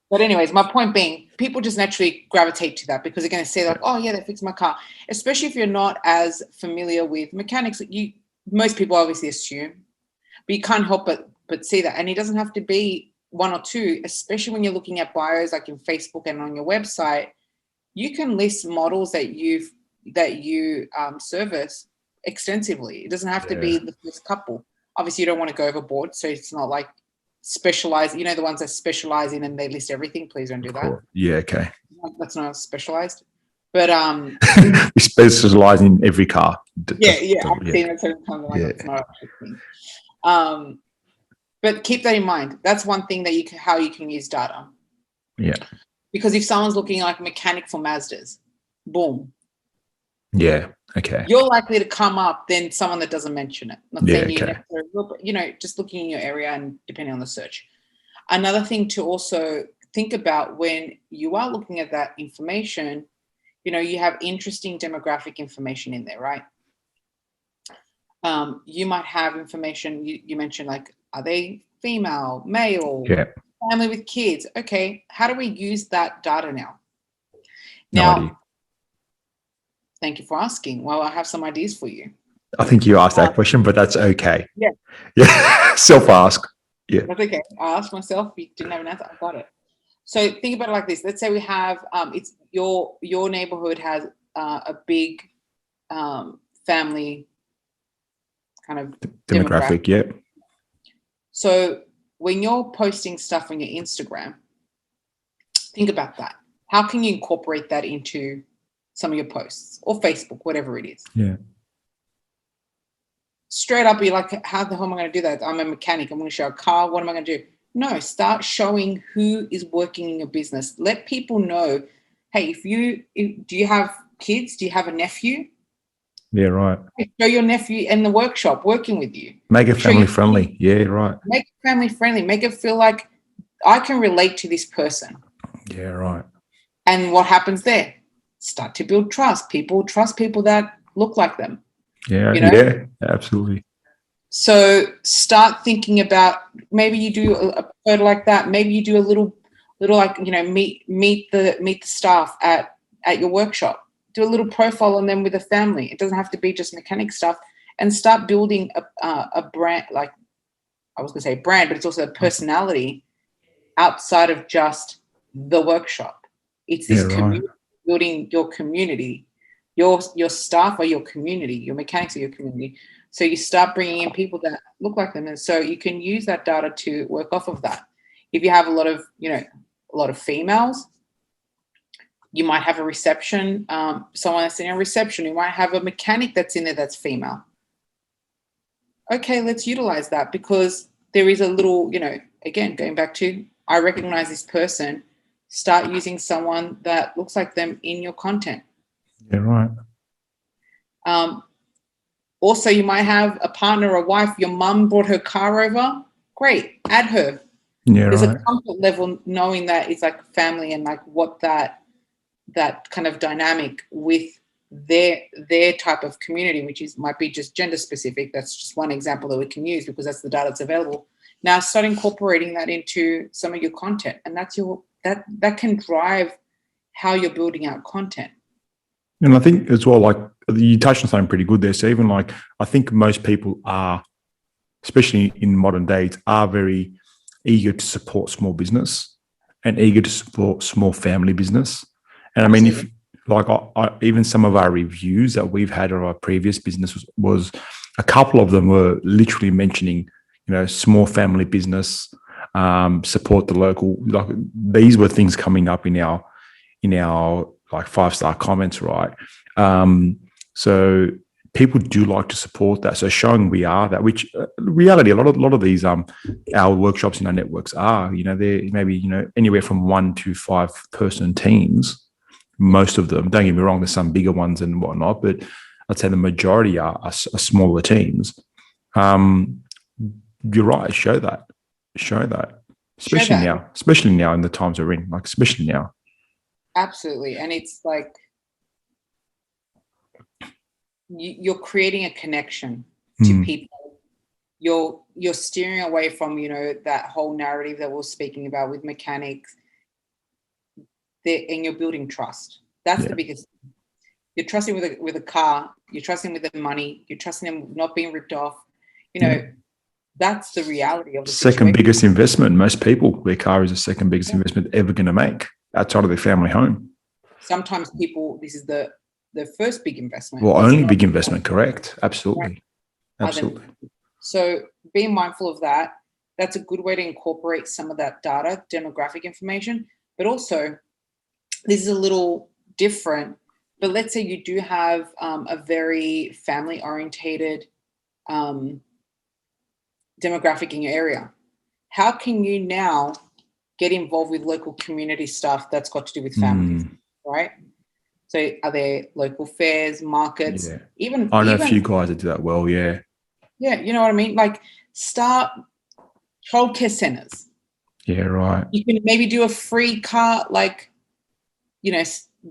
But anyways, my point being, people just naturally gravitate to that because they're going to say like, oh yeah, they fixed my car. Especially if you're not as familiar with mechanics. Most people obviously assume, but you can't help but see that. And it doesn't have to be 1 or 2, especially when you're looking at bios like in Facebook and on your website. You can list models that you service extensively. It doesn't have to be the first couple. Obviously, you don't want to go overboard, so it's not like specialized. The ones that specialize in and they list everything. Please don't do that. Yeah, okay. That's not specialized. But we specialize in every car. I've seen it certain times. It's not a thing. But keep that in mind. That's one thing that how you can use data. Yeah. Because if someone's looking like a mechanic for Mazdas, boom. Yeah. Okay. You're likely to come up than someone that doesn't mention it. Not saying you necessarily will, but just looking in your area and depending on the search. Another thing to also think about when you are looking at that information, you have interesting demographic information in there, right? You might have information, you mentioned like, are they female, male, family with kids? Okay, how do we use that data now? No idea. Thank you for asking. Well, I have some ideas for you. I think you asked that question, but that's okay. Yeah. Self-ask. Yeah. That's okay. I asked myself. You didn't have an answer. I got it. So think about it like this. Let's say we have it's your neighborhood has a big family kind of demographic. Yeah. So when you're posting stuff on your Instagram, think about that. How can you incorporate that into some of your posts or Facebook, whatever it is? Yeah. Straight up, you're like, how the hell am I going to do that? I'm a mechanic. I'm going to show a car. What am I going to do? No, start showing who is working in your business. Let people know, hey, do you have kids? Do you have a nephew? Yeah, right. Show your nephew in the workshop working with you. Make it family friendly. Yeah, right. Make it family friendly. Make it feel like I can relate to this person. Yeah, right. And what happens there? Start to build trust. People trust people that look like them. Yeah, yeah, absolutely. So start thinking about, maybe you do a photo like that. Maybe you do a little like, meet the staff at your workshop. Do a little profile on them with a family. It doesn't have to be just mechanic stuff. And start building a brand, like I was going to say brand, but it's also a personality outside of just the workshop. It's this community, building your community. Your staff are your community. Your mechanics are your community. So you start bringing in people that look like them, and so you can use that data to work off of that. If you have a lot of females, you might have a reception, someone that's in a reception. You might have a mechanic that's in there that's female. Okay, let's utilize that, because there is a little, again, going back to, I recognize this person, start using someone that looks like them in your content. Yeah, right. Also, you might have a partner or a wife, your mum brought her car over. Great, add her. Yeah, There's right. a comfort level knowing that it's like family, and like what that kind of dynamic with their type of community, which might be just gender specific. That's just one example that we can use because that's the data that's available. Now start incorporating that into some of your content, and that's that can drive how you're building out content. And I think as well, like you touched on something pretty good there. So even like, I think most people are, especially in modern days, are very eager to support small business and eager to support small family business. And Absolutely. I mean, if like even some of our reviews that we've had of our previous business was a couple of them were literally mentioning, small family business, support the local. Like these were things coming up in our like 5-star comments, right? So people do like to support that. So showing we are that, which reality, a lot of these our workshops in our networks are, they're maybe anywhere from 1 to 5 person teams. Most of them, don't get me wrong, there's some bigger ones and whatnot, but I'd say the majority are smaller teams. You're right. Show that, especially now in the times we're in, like especially now. Absolutely. And it's like you're creating a connection to people. You're steering away from, that whole narrative that we're speaking about with mechanics. And you're building trust. That's the biggest thing. You're trusting with a car. You're trusting with the money. You're trusting them not being ripped off. That's the reality of the second biggest investment. Most people, their car is the second biggest investment ever going to make outside of their family home. Sometimes people, this is the first big investment. Well, only big investment, correct? Absolutely. Right. Absolutely. So being mindful of that, that's a good way to incorporate some of that data, demographic information, but also this is a little different. But let's say you do have a very family-orientated demographic in your area. How can you now get involved with local community stuff that's got to do with families, right? So are there local fairs, markets? Yeah. I know a few guys that do that well, yeah. Yeah, you know what I mean? Like start childcare centers. Yeah, right. You can maybe do a free car, like,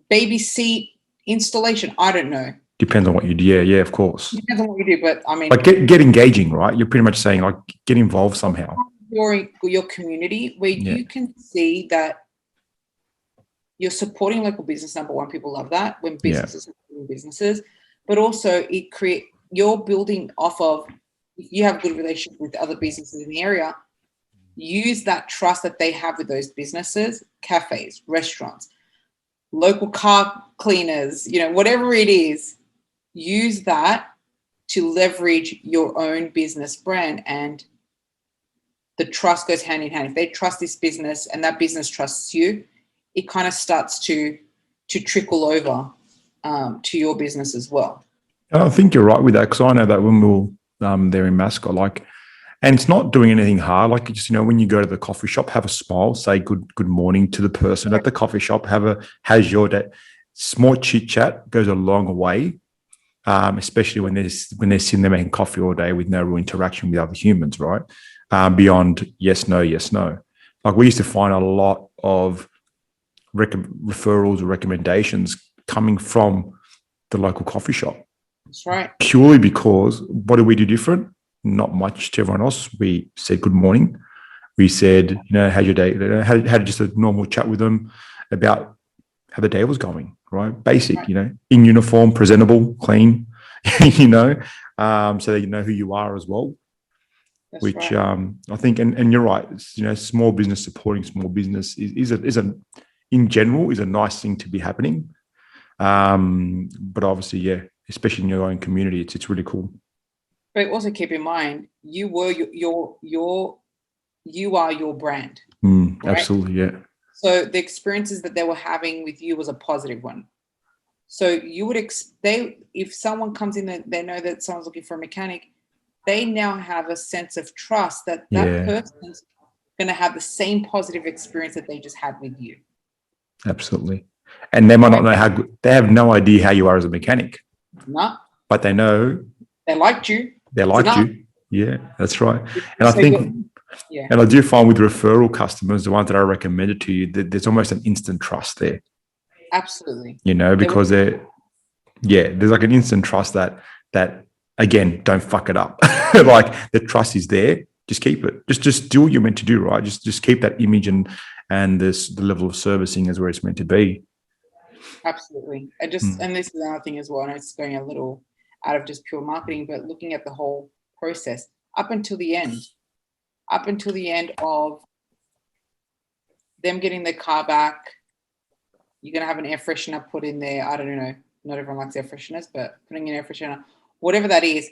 baby seat installation. I don't know. Depends on what you do. Yeah, of course. Depends on what you do, but I mean, like get engaging, right? You're pretty much saying like get involved somehow. Your community where you can see that you're supporting local business. Number one, people love that when businesses are supporting businesses, but also you're building off of, if you have good relationships with other businesses in the area, use that trust that they have with those businesses, cafes, restaurants, local car cleaners, whatever it is, use that to leverage your own business brand, and the trust goes hand in hand. If they trust this business and that business trusts you, it kind of starts to trickle over to your business as well. I think you're right with that, because I know that when we were there in Mascot, and it's not doing anything hard. Like just when you go to the coffee shop, have a smile, say good morning to the person at the coffee shop. How's your day? Small chit chat goes a long way, especially when they're sitting there making coffee all day with no real interaction with other humans, right? Beyond yes, no. Like we used to find a lot of referrals or recommendations coming from the local coffee shop. That's right. Purely because what do we do different? Not much to everyone else. We said good morning. We said, how's your day? Had just a normal chat with them about how the day was going, right? Basic, in uniform, presentable, clean, so that you know who you are as well. That's which right. I think, and you're right. Small business supporting small business in general is a nice thing to be happening. But obviously, yeah, especially in your own community, it's really cool. But also keep in mind, you are your brand, right? Absolutely, yeah. So the experiences that they were having with you was a positive one. So you would if someone comes in and they know that someone's looking for a mechanic, they now have a sense of trust that Yeah, person's going to have the same positive experience that they just had with you. absolutely. And they might not know how good, they have no idea how you are as a mechanic. No. But they know they liked you. They liked you. Yeah, that's right. And I So think, yeah, and I do find with referral customers, the ones that I recommended to you, that there's almost an instant trust there. absolutely. Because there's like an instant trust that again, don't fuck it up. Like the trust is there. Just keep it. Just do what you're meant to do, right? Just keep that image and the level of servicing is where it's meant to be. Absolutely. And this is another thing as well. And it's going a little out of just pure marketing, but looking at the whole process up until the end of them getting their car back. You're going to have an air freshener put in there. I don't know. Not everyone likes air fresheners, but putting an air freshener, whatever that is.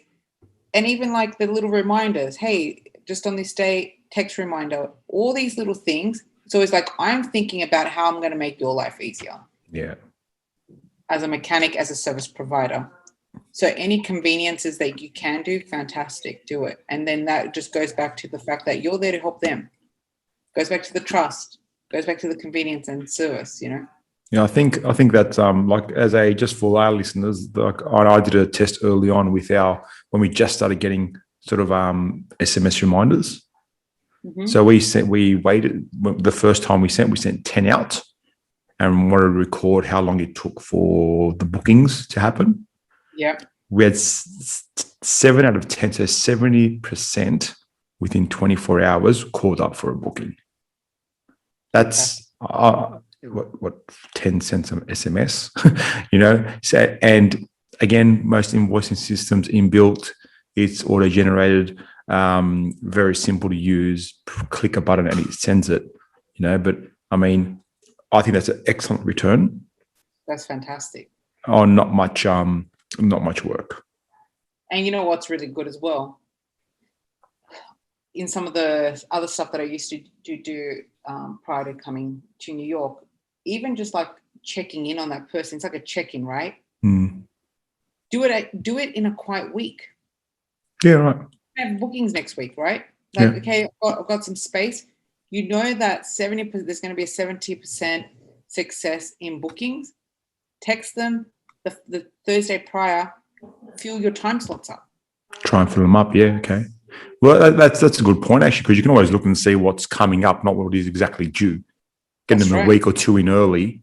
And even like the little reminders, hey, just on this day, text reminder, all these little things. So it's like, I'm thinking about how I'm going to make your life easier. Yeah. As a mechanic, as a service provider. So any conveniences that you can do, fantastic, do it. And then that just goes back to the fact that you're there to help them. Goes back to the trust, goes back to the convenience and service, Yeah, I think that's like just for our listeners, like I did a test early on when we just started getting sort of SMS reminders. Mm-hmm. So we waited the first time we sent 10 out and wanted to record how long it took for the bookings to happen. Yeah. We had 7 out of 10, so 70% within 24 hours called up for a booking. That's what 10 cents an SMS, So, and again, most invoicing systems inbuilt, it's auto generated, very simple to use. Click a button and it sends it. But I mean, I think that's an excellent return. That's fantastic. Oh, not much work. And you know what's really good as well? In some of the other stuff that I used to do prior to coming to New York, even just like checking in on that person, it's like a check-in, right? Mm. Do it in a quiet week. Yeah, right. I have bookings next week, right? Like, okay, I've got some space. You know that there's going to be a 70% success in bookings. Text them the Thursday prior. Fill your time slots up. Try and fill them up. Yeah, okay. Well, that's a good point actually, because you can always look and see what's coming up, not what is exactly due. Getting them a week or two in early.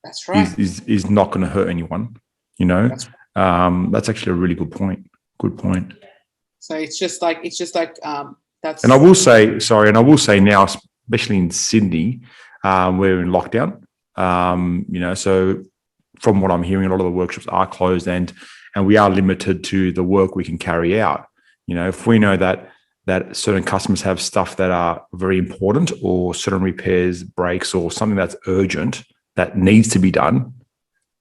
That's right. Is not going to hurt anyone. That's that's actually a really good point. Good point. So it's just like that's. And I will say now, especially in Sydney, we're in lockdown. So from what I'm hearing, a lot of the workshops are closed and we are limited to the work we can carry out. If we know that certain customers have stuff that are very important or certain repairs, breaks, or something that's urgent that needs to be done,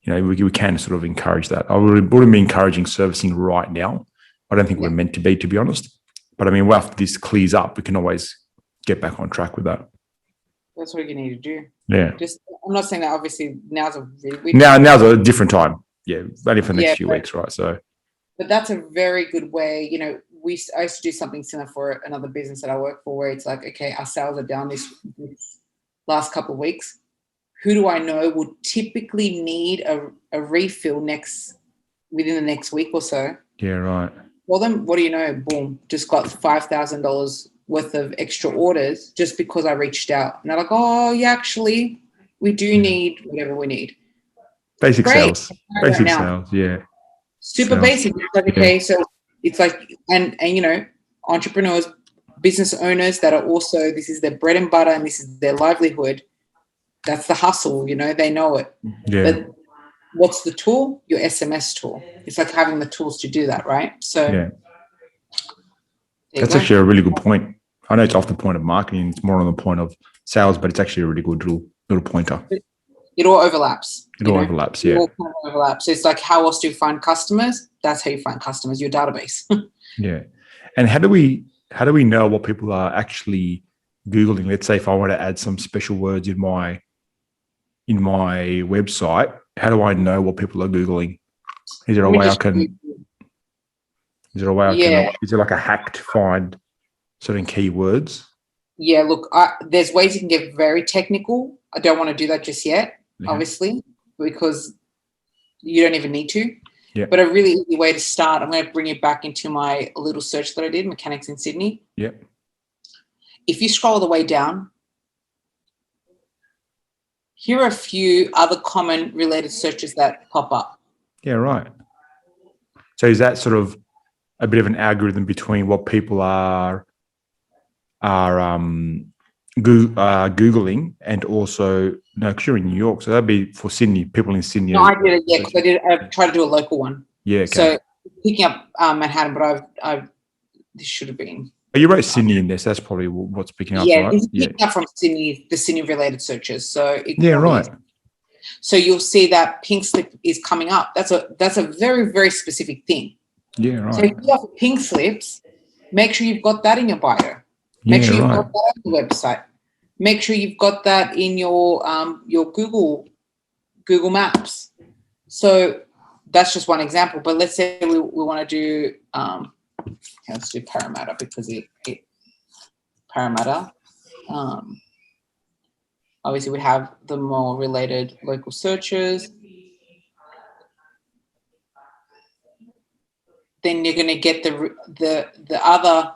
we can sort of encourage that. I wouldn't be encouraging servicing right now. I don't think we're meant to be honest. But I mean, after this clears up, we can always get back on track with that. That's what you need to do. Yeah. I'm not saying that obviously now's a really now's a different time. Yeah, only for the next few weeks, right? So. But that's a very good way. I used to do something similar for another business that I work for, where it's like, okay, our sales are down this last couple of weeks. Who do I know would typically need a refill within the next week or so? Yeah, right. Well, then, what do you know? Boom, just got $5,000 worth of extra orders just because I reached out. And they're like, oh, yeah, actually, we do need whatever we need. Basic sales. Basic sales, yeah. Super basic. It's like, okay, so it's like, and entrepreneurs, business owners that are also, this is their bread and butter and this is their livelihood. That's the hustle, they know it. Yeah. But what's the tool? Your SMS tool. It's like having the tools to do that, right? So There you That's go. actually a really good point. I know it's off the point of marketing, it's more on the point of sales, but it's actually a really good little pointer. It all overlaps. It all overlaps, It yeah. all kind of overlaps. So it's like, how else do you find customers? That's how you find customers, your database. Yeah. And how do we know what people are actually Googling? Let's say if I want to add some special words in my website, how do I know what people are Googling? Is there a way I can is there like a hack to find certain keywords? Yeah, look, there's ways you can get very technical. I don't want to do that just yet, obviously, because you don't even need to. Yeah. But a really easy way to start, I'm going to bring you back into my little search that I did, Mechanics in Sydney. Yeah. If you scroll all the way down, here are a few other common related searches that pop up. Yeah, right. So is that sort of a bit of an algorithm between what people are Googling and also, no, because you're in New York, so that'd be for Sydney, people in Sydney. No, I did it, yeah, because I tried to do a local one. Yeah, okay. So picking up Manhattan, but this should have been. But you wrote Sydney in there, so that's probably what's picking up, right? This is picking up from Sydney, the Sydney related searches. So right. So you'll see that pink slip is coming up. That's a very, very specific thing. Yeah, right. So if you have pink slips, make sure you've got that in your bio. Make sure you've got that on the website. Make sure you've got that in your Google Maps. So that's just one example. But let's say we want to do let's do Parramatta, because Parramatta. Obviously, we have the more related local searches. Then you're going to get the other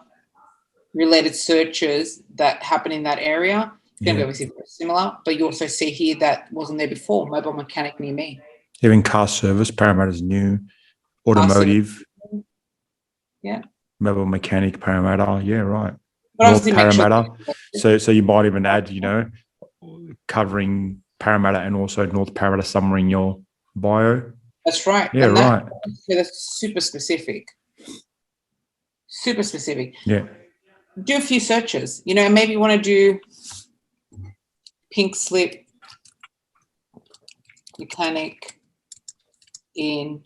related searches that happen in that area. It's going to be obviously very similar, but you also see here that wasn't there before. Mobile mechanic near me. Even car service, Parramatta's new. Automotive. Yeah. Mobile mechanic, Parramatta. Yeah, right. But North Parramatta. So you might even add, covering Parramatta and also North Parramatta somewhere in your bio. That's right. Yeah, right. That's super specific. Super specific. Yeah. Do a few searches. Maybe you want to do pink slip mechanic in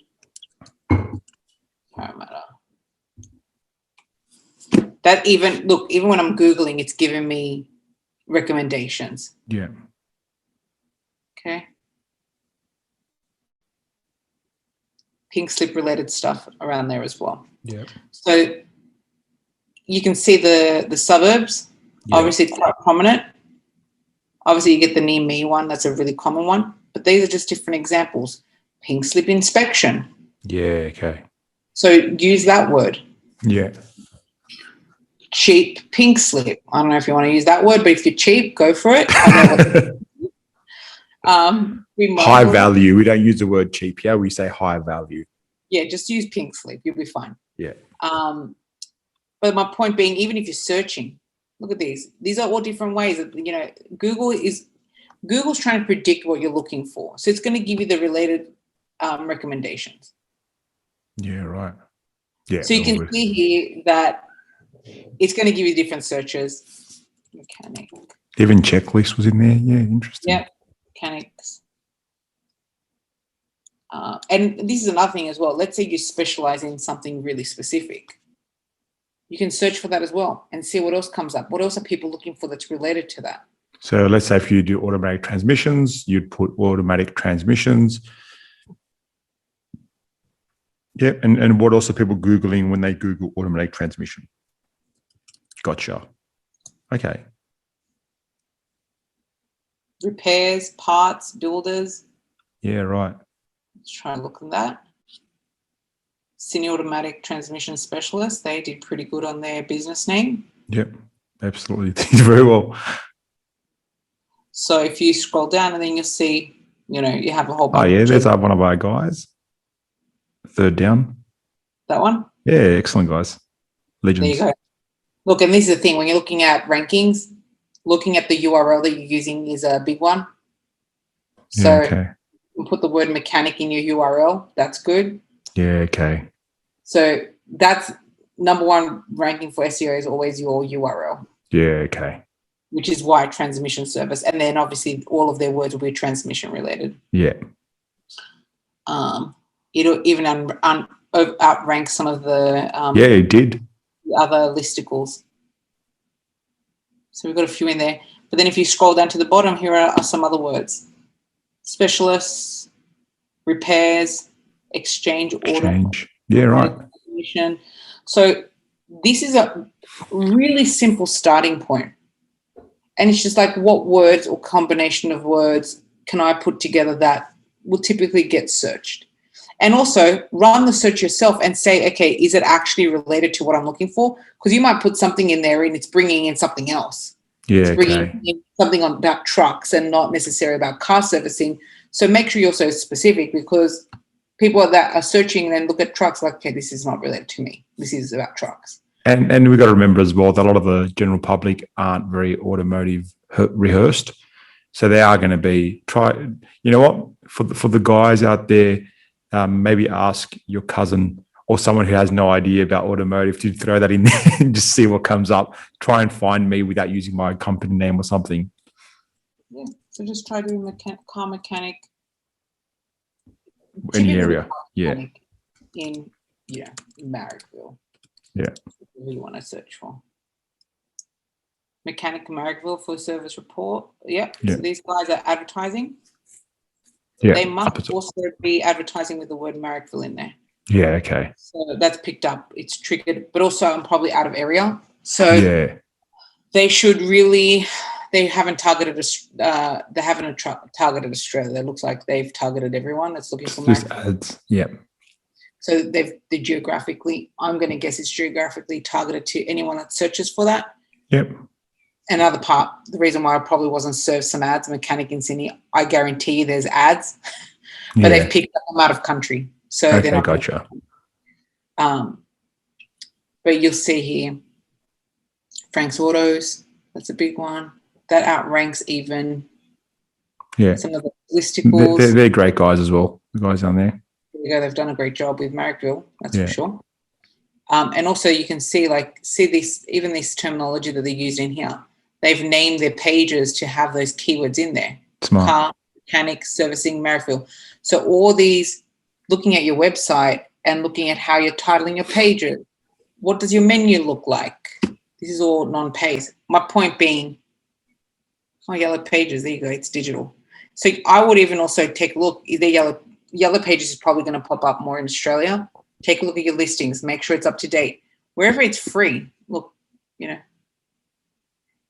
Parramatta. That even when I'm Googling, it's giving me recommendations. Yeah. Okay. Pink slip related stuff around there as well. Yeah. So you can see the suburbs, obviously quite prominent. Obviously, you get the near me one. That's a really common one. But these are just different examples. Pink slip inspection. Yeah, okay. So use that word. Yeah. Cheap pink slip. I don't know if you want to use that word, but if you're cheap, go for it. High value. We don't use the word cheap. Yeah, we say high value. Yeah, just use pink slip. You'll be fine. Yeah. But my point being, even if you're searching, look at these. These are all different ways. Google's trying to predict what you're looking for. So it's going to give you the related recommendations. Yeah, right. Yeah. So you can see here that it's going to give you different searches. Mechanic. Even checklist was in there. Yeah, interesting. Yeah, mechanics. And this is another thing as well. Let's say you specialize in something really specific. You can search for that as well and see what else comes up. What else are people looking for that's related to that? So let's say if you do automatic transmissions, you'd put automatic transmissions. Yeah, and what else are people Googling when they Google automatic transmission? Gotcha. Okay. Repairs, parts, builders. Yeah, right. Let's try and look at that. Sydney Automatic Transmission Specialist. They did pretty good on their business name. Yep, absolutely. Did very well. So if you scroll down and then you'll see, you have a whole bunch. Oh, yeah, there's one of our guys. Third down. That one? Yeah, excellent, guys. Legends. There you go. Look, and this is the thing. When you're looking at rankings, looking at the URL that you're using is a big one. So you put the word mechanic in your URL. That's good. Yeah, okay. So that's number one ranking for SEO is always your URL. Yeah, okay. Which is why transmission service. And then obviously all of their words will be transmission related. Yeah. It'll even outrank some of the it did. other listicles. So we've got a few in there. But then if you scroll down to the bottom, here are some other words. Specialists, repairs, exchange. Order. Yeah, right. So this is a really simple starting point. And it's just like, what words or combination of words can I put together that will typically get searched? And also run the search yourself and say, okay, is it actually related to what I'm looking for? Because you might put something in there and it's bringing in something else. Yeah, it's bringing in something about trucks and not necessarily about car servicing. So make sure you're so specific, because people that are searching and then look at trucks like, okay, this is not related to me. This is about trucks. And we've got to remember as well that a lot of the general public aren't very automotive rehearsed. So they are going to be you know what, for the guys out there, maybe ask your cousin or someone who has no idea about automotive to throw that in there and just see what comes up. Try and find me without using my company name or something. Yeah, so just try doing car mechanic. Any area, yeah. In Marrickville. Yeah. What you want to search for. Mechanic Marrickville for service report. Yep. Yeah. So these guys are advertising. Yeah. They must also be advertising with the word Marrickville in there. Yeah, okay. So that's picked up. It's triggered, but also I'm probably out of area. So they should really, they haven't targeted targeted Australia. It looks like they've targeted everyone that's looking for just ads. Yeah. So they're geographically, I'm going to guess it's geographically targeted to anyone that searches for that. Yep. Another part, the reason why I probably wasn't served some ads, mechanic in Sydney, I guarantee you there's ads, but they've picked up them out of country. So okay, they're not gotcha. But you'll see here, Frank's Autos, that's a big one. That outranks even some of the listicles. They're great guys as well, the guys down there. There you go, they've done a great job with Marrickville, that's for sure. And also you can see this, even this terminology that they used in here. They've named their pages to have those keywords in there. Smart. Car, mechanic, servicing, Marrickville. So all these, looking at your website and looking at how you're titling your pages, what does your menu look like? This is all non-paid. My point being, yellow pages, there you go, it's digital. So I would even also take a look, either yellow pages is probably going to pop up more in Australia. Take a look at your listings, make sure it's up to date. Wherever it's free, look,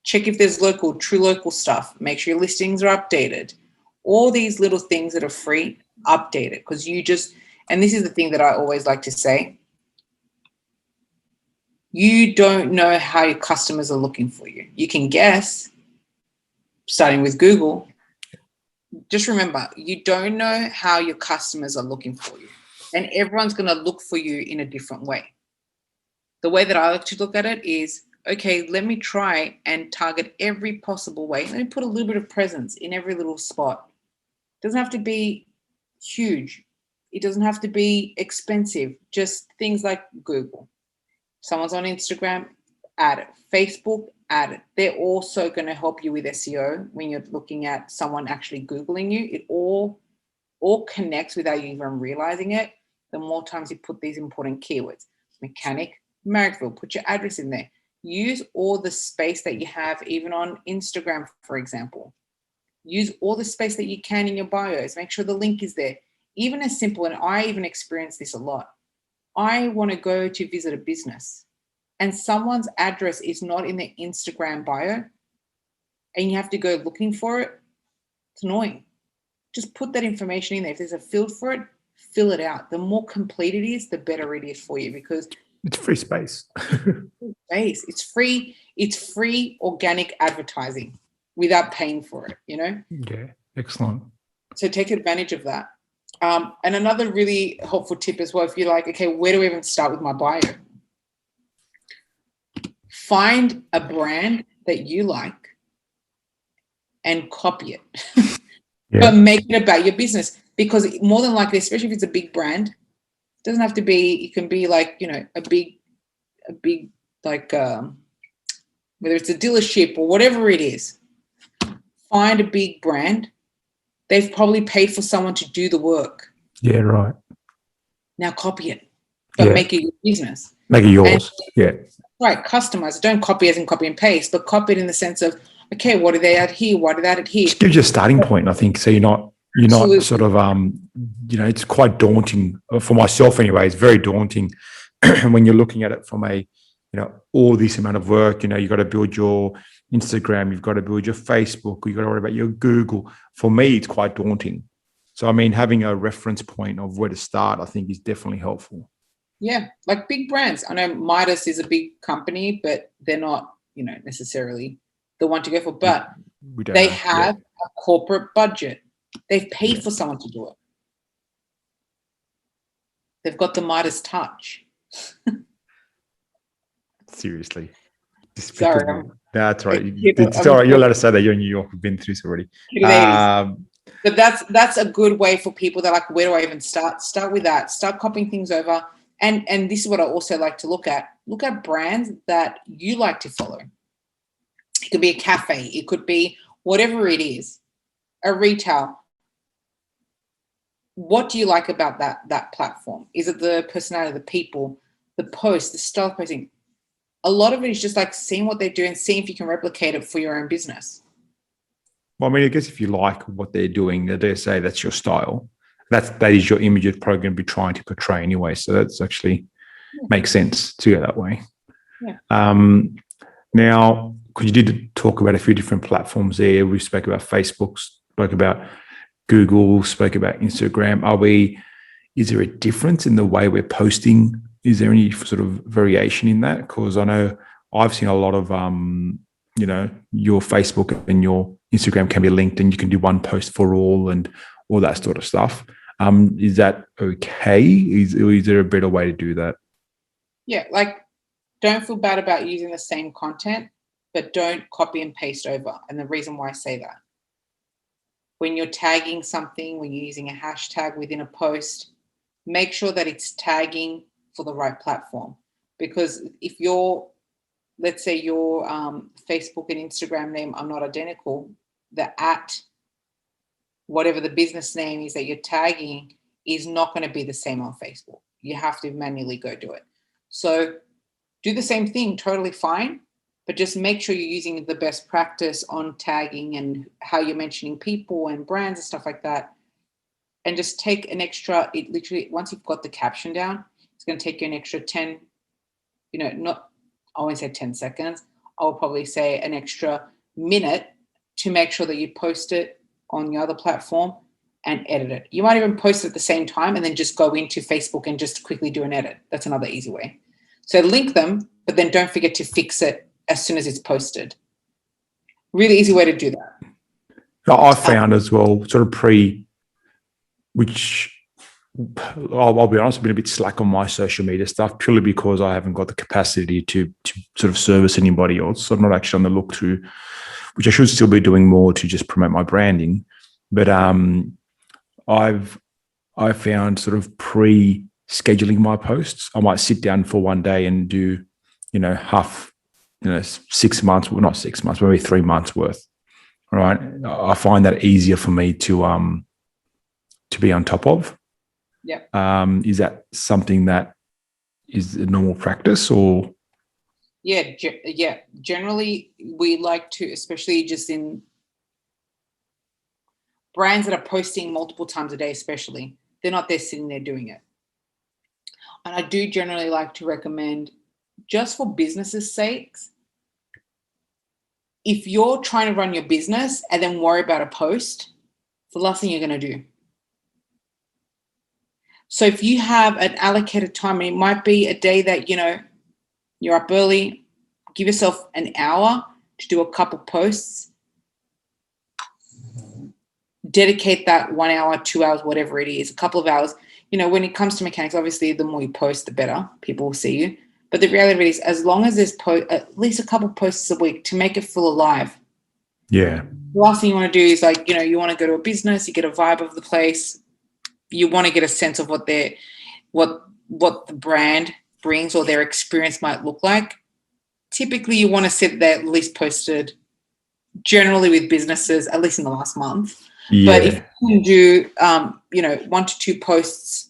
check if there's true local stuff. Make sure your listings are updated. All these little things that are free, update it, because and this is the thing that I always like to say, you don't know how your customers are looking for you. You can guess, starting with Google. Just remember, you don't know how your customers are looking for you. And everyone's going to look for you in a different way. The way that I like to look at it is, okay, let me try and target every possible way. Let me put a little bit of presence in every little spot. It doesn't have to be huge. It doesn't have to be expensive. Just things like Google. Someone's on Instagram, add it. Facebook, add it. They're also going to help you with SEO when you're looking at someone actually Googling you. It all connects without you even realizing it. The more times you put these important keywords, mechanic, Marrickville, put your address in there. Use all the space that you have, even on Instagram, for example. Use all the space that you can in your bios. Make sure the link is there. Even as simple, and I even experience this a lot. I want to go to visit a business and someone's address is not in their Instagram bio and you have to go looking for it. It's annoying. Just put that information in there. If there's a field for it, fill it out. The more complete it is, the better it is for you, because it's free space. It's free. It's free organic advertising without paying for it, Yeah, excellent. So take advantage of that. And another really helpful tip as well, if you're like, okay, where do we even start with my bio? Find a brand that you like and copy it. But make it about your business, because more than likely, especially if it's a big brand, it doesn't have to be, it can be like, a a big, like, whether it's a dealership or whatever it is, find a big brand. They've probably paid for someone to do the work. Yeah, right. Now copy it, but make it your business. Make it yours. Right, customize it. Don't copy as in copy and paste, but copy it in the sense of, okay, what do they add here? What did they add here? Just gives you a starting point, I think. So you're not Absolutely. sort of it's quite daunting for myself anyway. It's very daunting when you're looking at it from a all this amount of work. You've got to build your Instagram, you've got to build your Facebook, you've got to worry about your Google. For me, it's quite daunting. So I mean, having a reference point of where to start, I think, is definitely helpful. Yeah, like big brands. I know Midas is a big company, but they're not, necessarily the one to go for. But they have a corporate budget. They've paid for someone to do it. They've got the Midas touch. Seriously. Sorry. That's right. It's all right. You're allowed to say that. You're in New York. We've been through this already. But that's a good way for people that are like, where do I even start? Start with that. Start copying things over. And this is what I also like to look at. Look at brands that you like to follow. It could be a cafe. It could be whatever it is, a retail. What do you like about that platform? Is it the personality, the people, the post, the style of posting? A lot of it is just like seeing what they do and seeing if you can replicate it for your own business. Well, I mean, I guess if you like what they're doing, they dare say that's your style. That is your image you're probably going to be trying to portray anyway. So that's actually makes sense to go that way. Yeah. Now, because you did talk about a few different platforms there. We spoke about Facebook, spoke about Google, spoke about Instagram. Is there a difference in the way we're posting? Is there any sort of variation in that? Because I know I've seen a lot of, your Facebook and your Instagram can be linked and you can do one post for all and all that sort of stuff. Is that okay? Is there a better way to do that? Yeah, like don't feel bad about using the same content, but don't copy and paste over. And the reason why I say that, when you're tagging something, when you're using a hashtag within a post, make sure that it's tagging for the right platform. Because if let's say your Facebook and Instagram name are not identical, the @ whatever the business name is that you're tagging is not going to be the same on Facebook. You have to manually go do it. So do the same thing, totally fine, but just make sure you're using the best practice on tagging and how you're mentioning people and brands and stuff like that. And just take an extra, it literally, once you've got the caption down, it's going to take you an extra 10, I won't say 10 seconds. I will probably say an extra minute to make sure that you post it on your other platform and edit it. You might even post it at the same time and then just go into Facebook and just quickly do an edit. That's another easy way. So link them, but then don't forget to fix it as soon as it's posted. Really easy way to do that. I found as well, sort of which I'll be honest, I've been a bit slack on my social media stuff purely because I haven't got the capacity to sort of service anybody else. So I'm not actually on the look to, which I should still be doing more to just promote my branding. But I've found sort of pre-scheduling my posts. I might sit down for one day and do, 6 months, well, not 6 months, maybe 3 months worth. All right. I find that easier for me to be on top of. Yeah. Is that something that is a normal practice or? Yeah. Generally, we like to, especially just in brands that are posting multiple times a day, especially, they're not there sitting there doing it. And I do generally like to recommend, just for business's sakes, if you're trying to run your business and then worry about a post, it's the last thing you're going to do. So if you have an allocated time, and it might be a day that, you're up early, give yourself an hour to do a couple posts, dedicate that 1 hour, 2 hours, whatever it is, a couple of hours. When it comes to mechanics, obviously the more you post, the better. People will see you. But the reality of it is, as long as there's at least a couple posts a week to make it feel alive. Yeah. The last thing you want to do is you want to go to a business, you get a vibe of the place. You want to get a sense of what the brand brings or their experience might look like. Typically, you want to set that at least posted generally with businesses, at least in the last month. Yeah. But if you can do, 1 to 2 posts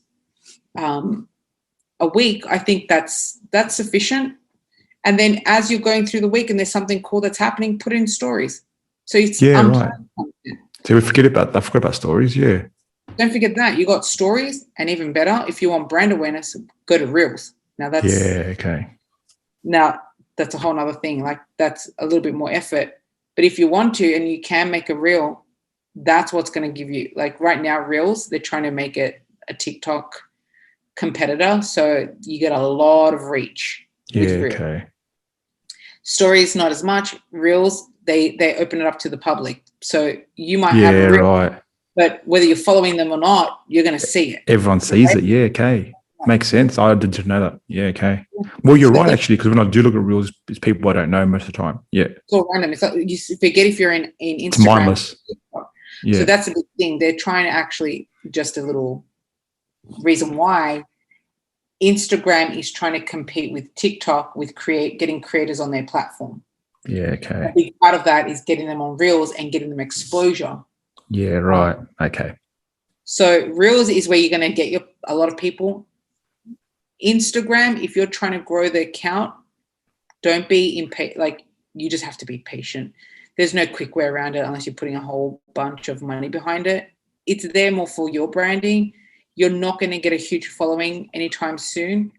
a week, I think that's sufficient. And then as you're going through the week and there's something cool that's happening, put in stories. So it's right. So we forget about that. I forgot about stories. Yeah. Don't forget that. You got stories, and even better, if you want brand awareness, go to Reels. Now that's Now that's a whole nother thing. Like that's a little bit more effort. But if you want to and you can make a Reel, that's what's going to give you, like right now, Reels, they're trying to make it a TikTok competitor. So you get a lot of reach with Reels. Okay. Stories, not as much. Reels, they open it up to the public. So you might have a Reel, right. but whether you're following them or not, you're going to see it. Everyone sees it. Yeah, okay. Makes sense. I didn't know that. Yeah, okay. Well, you're right, actually, because when I do look at Reels, it's people I don't know most of the time. Yeah. It's all random. It's like you forget if you're in Instagram. It's mindless. Yeah. So that's a big thing. They're trying to actually, just a little reason why Instagram is trying to compete with TikTok with getting creators on their platform. Yeah, okay. A big part of that is getting them on Reels and getting them exposure. Yeah, right. Okay. So Reels is where you're going to get a lot of people. Instagram, if you're trying to grow the account, don't be impatient. Like you just have to be patient. There's no quick way around it unless you're putting a whole bunch of money behind it. It's there more for your branding. You're not going to get a huge following anytime soon.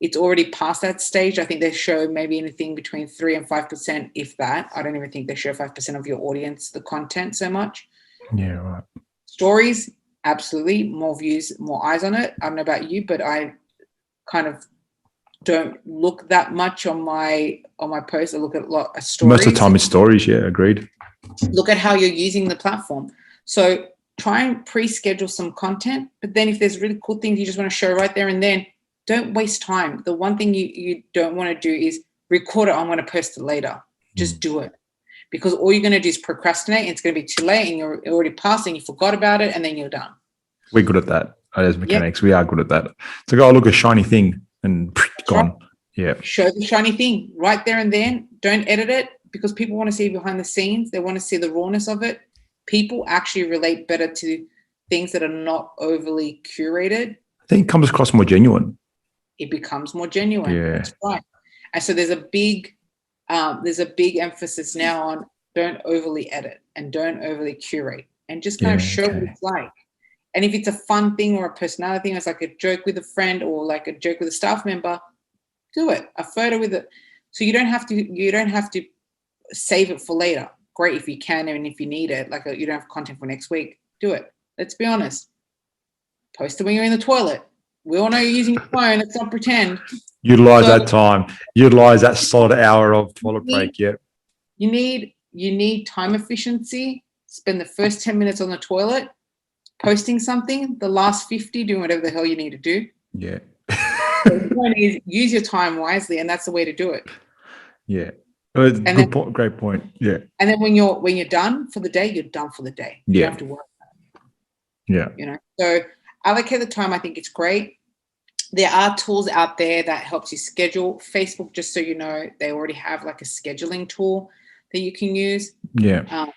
It's already past that stage. I think they show maybe anything between 3 and 5%, if that. I don't even think they show 5% of your audience, the content so much. Yeah, right. Stories, absolutely. More views, more eyes on it. I don't know about you, but I kind of don't look that much on my posts. I look at a lot of stories. Most of the time it's stories, yeah, agreed. Look at how you're using the platform. So try and pre-schedule some content, but then if there's really cool things you just want to show right there and then, don't waste time. The one thing you don't want to do is record it, I'm going to post it later. Just do it. Because all you're going to do is procrastinate and it's going to be too late and you're already past and you forgot about it and then you're done. We're good at that as mechanics. We are good at that. So go look, a shiny thing and gone. Right. Yeah. Show the shiny thing right there and then. Don't edit it because people want to see behind the scenes. They want to see the rawness of it. People actually relate better to things that are not overly curated. I think it comes across more genuine. It becomes more genuine. Yeah. That's right. And so there's a big emphasis now on don't overly edit and don't overly curate and just kind of show what it's like. And if it's a fun thing or a personality thing, it's like a joke with a friend or like a joke with a staff member, do it. A photo with it. So you don't have to save it for later. Great if you can and if you need it. Like you don't have content for next week, do it. Let's be honest. Post it when you're in the toilet. We all know you're using your phone. Let's not pretend. Utilize that time. Utilize that solid hour of toilet break. Yep. You need time efficiency. Spend the first 10 minutes on the toilet posting something. The last 50 doing whatever the hell you need to do. Yeah. So the point is use your time wisely, and that's the way to do it. Yeah. Great point. Yeah. And then when you're done for the day, you're done for the day. You don't have to worry about it. Yeah. So allocate the time. I think it's great. There are tools out there that helps you schedule. Facebook, just so you know, they already have like a scheduling tool that you can use. Yeah.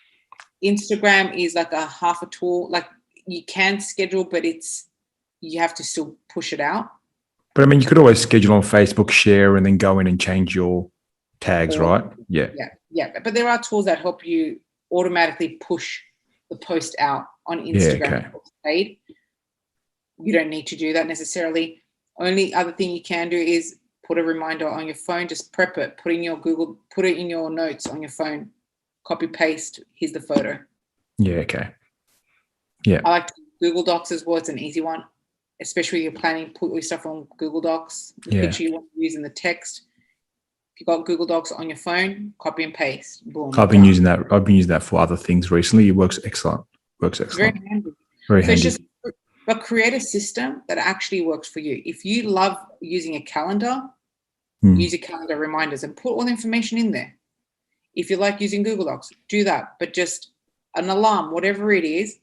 Instagram is like a half a tool. Like you can schedule, but you have to still push it out. But I mean, you could always schedule on Facebook, share, and then go in and change your tags, right? Yeah. Yeah. But there are tools that help you automatically push the post out on Instagram. Yeah, okay. You don't need to do that necessarily. Only other thing you can do is put a reminder on your phone. Just prep it. Put it in your notes on your phone. Copy paste. Here's the photo. Yeah. Okay. Yeah. I like Google Docs as well. It's an easy one, especially if you're planning. Put your stuff on Google Docs. The picture you want to use in the text. If you've got Google Docs on your phone, copy and paste. Boom. I've been using that for other things recently. It works excellent. Very handy. Very handy. But create a system that actually works for you. If you love using a calendar, use a calendar reminders and put all the information in there. If you like using Google Docs, do that. But just an alarm, whatever it is,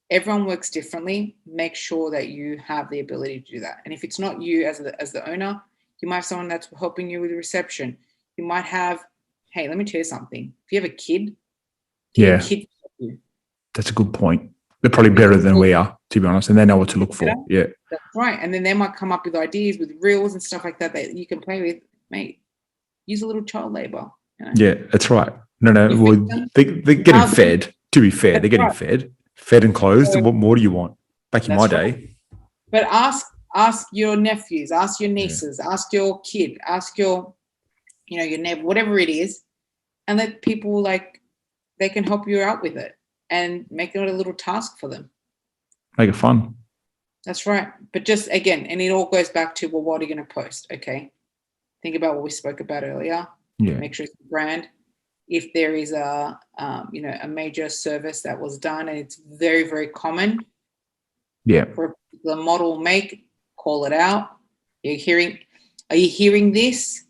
Everyone works differently. Make sure that you have the ability to do that. And if it's not you as the owner, you might have someone that's helping you with reception. You might have, hey, let me tell you something. If you have a kid, Yeah, kid help you. that's a good point. They're probably better than we are, to be honest, and they know what to look for. Yeah, that's right. And then they might come up with ideas with reels and stuff like that you can play with. Mate, use a little child labor. You know? Yeah, that's right. No. Well, they're getting fed. To be fair, they're getting fed and clothed. So what more do you want? Back in my day. But ask your nephews, ask your nieces, ask your kid, ask your neighbor, whatever it is, and let people they can help you out with it and make it a little task for them. Make it fun. That's right. But just again, and it all goes back to, well, what are you going to post? Okay. Think about what we spoke about earlier. Yeah. Make sure it's a brand. If there is a major service that was done and it's very, very common. Yeah. For a particular model make, call it out. Are you hearing this?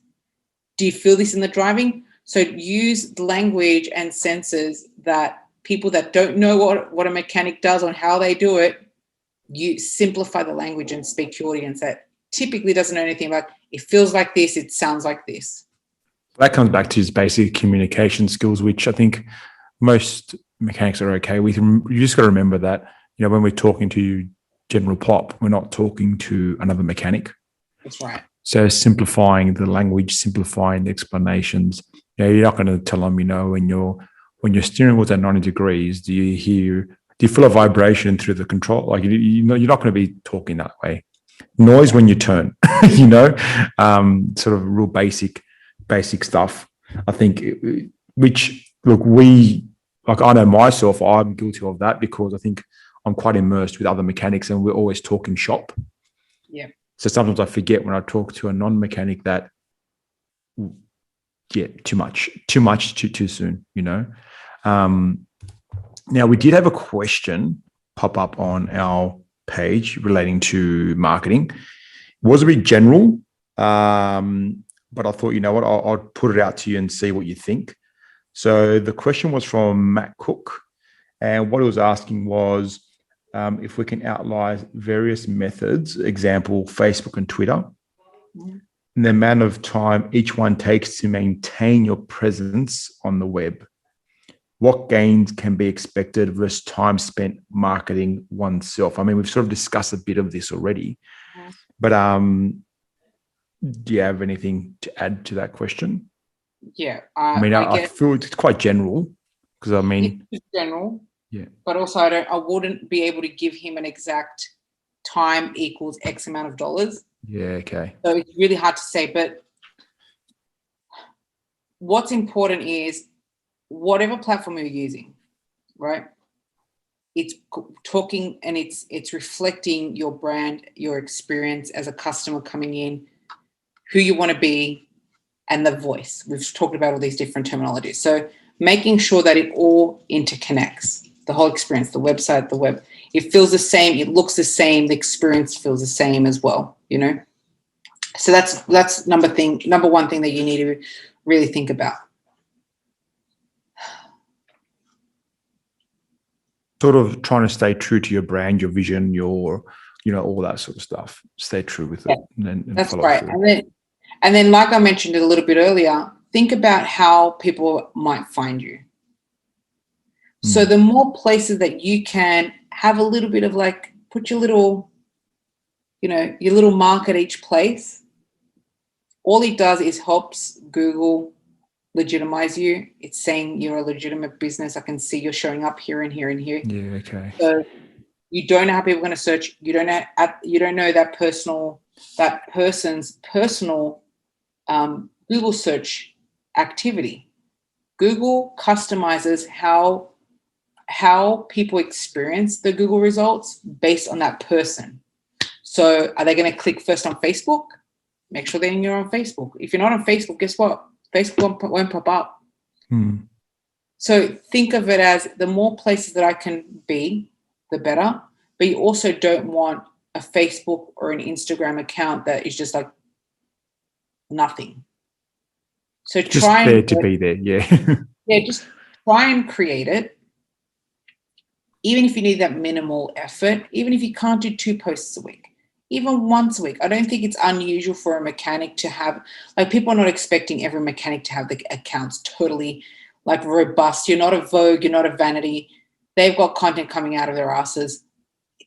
Do you feel this in the driving? So use language and senses that people that don't know what a mechanic does on how they do it, you simplify the language and speak to your audience that typically doesn't know anything about it. Feels like this, it sounds like this. That comes back to his basic communication skills, which I think most mechanics are okay with. You just got to remember that, when we're talking to general pop, we're not talking to another mechanic. That's right. So simplifying the language, simplifying the explanations. You're not going to tell them, when your steering wheel's at 90 degrees, do you feel a vibration through the control? Like, you're not going to be talking that way. Noise when you turn, sort of real basic stuff. I think, which, look, I know myself, I'm guilty of that because I think I'm quite immersed with other mechanics and we're always talking shop. Yeah. So sometimes I forget when I talk to a non-mechanic that, too much, too soon, Now, we did have a question pop up on our page relating to marketing. It was a bit general, but I thought, you know what, I'll put it out to you and see what you think. So the question was from Matt Cook, and what he was asking was if we can outline various methods, example, Facebook and Twitter, and the amount of time each one takes to maintain your presence on the web. What gains can be expected versus time spent marketing oneself? I mean, we've sort of discussed a bit of this already, but do you have anything to add to that question? Yeah. I feel it's quite general because it's general. Yeah. But also I wouldn't be able to give him an exact time equals X amount of dollars. Yeah, okay. So it's really hard to say, but what's important is whatever platform you're using, right? It's talking and it's reflecting your brand, your experience as a customer coming in, who you want to be, and the voice. We've talked about all these different terminologies. So making sure that it all interconnects, the whole experience, the website, the web, it feels the same, it looks the same, the experience feels the same as well, So that's number one thing that you need to really think about. Sort of trying to stay true to your brand, your vision, your, all that sort of stuff. Stay true with it. And that's follow right. through. And then, like I mentioned a little bit earlier, think about how people might find you. So the more places that you can have a little bit of put your little, your little mark at each place, all it does is helps Google legitimize you. It's saying you're a legitimate business. I can see you're showing up here and here and here. Yeah, okay. So you don't know how people are going to search. You don't know that person's personal Google search activity. Google customizes how people experience the Google results based on that person. So are they going to click first on Facebook? Make sure that you're on Facebook. If you're not on Facebook, guess what? Facebook won't pop up. So think of it as the more places that I can be, the better. But you also don't want a Facebook or an Instagram account that is just nothing. So just there to be there, yeah. Yeah, just try and create it. even if you need that minimal effort, even if you can't do 2 posts a week, even once a week, I don't think it's unusual for a mechanic to have, like, people are not expecting every mechanic to have the accounts totally like robust. You're not a Vogue, you're not a Vanity. They've got content coming out of their asses.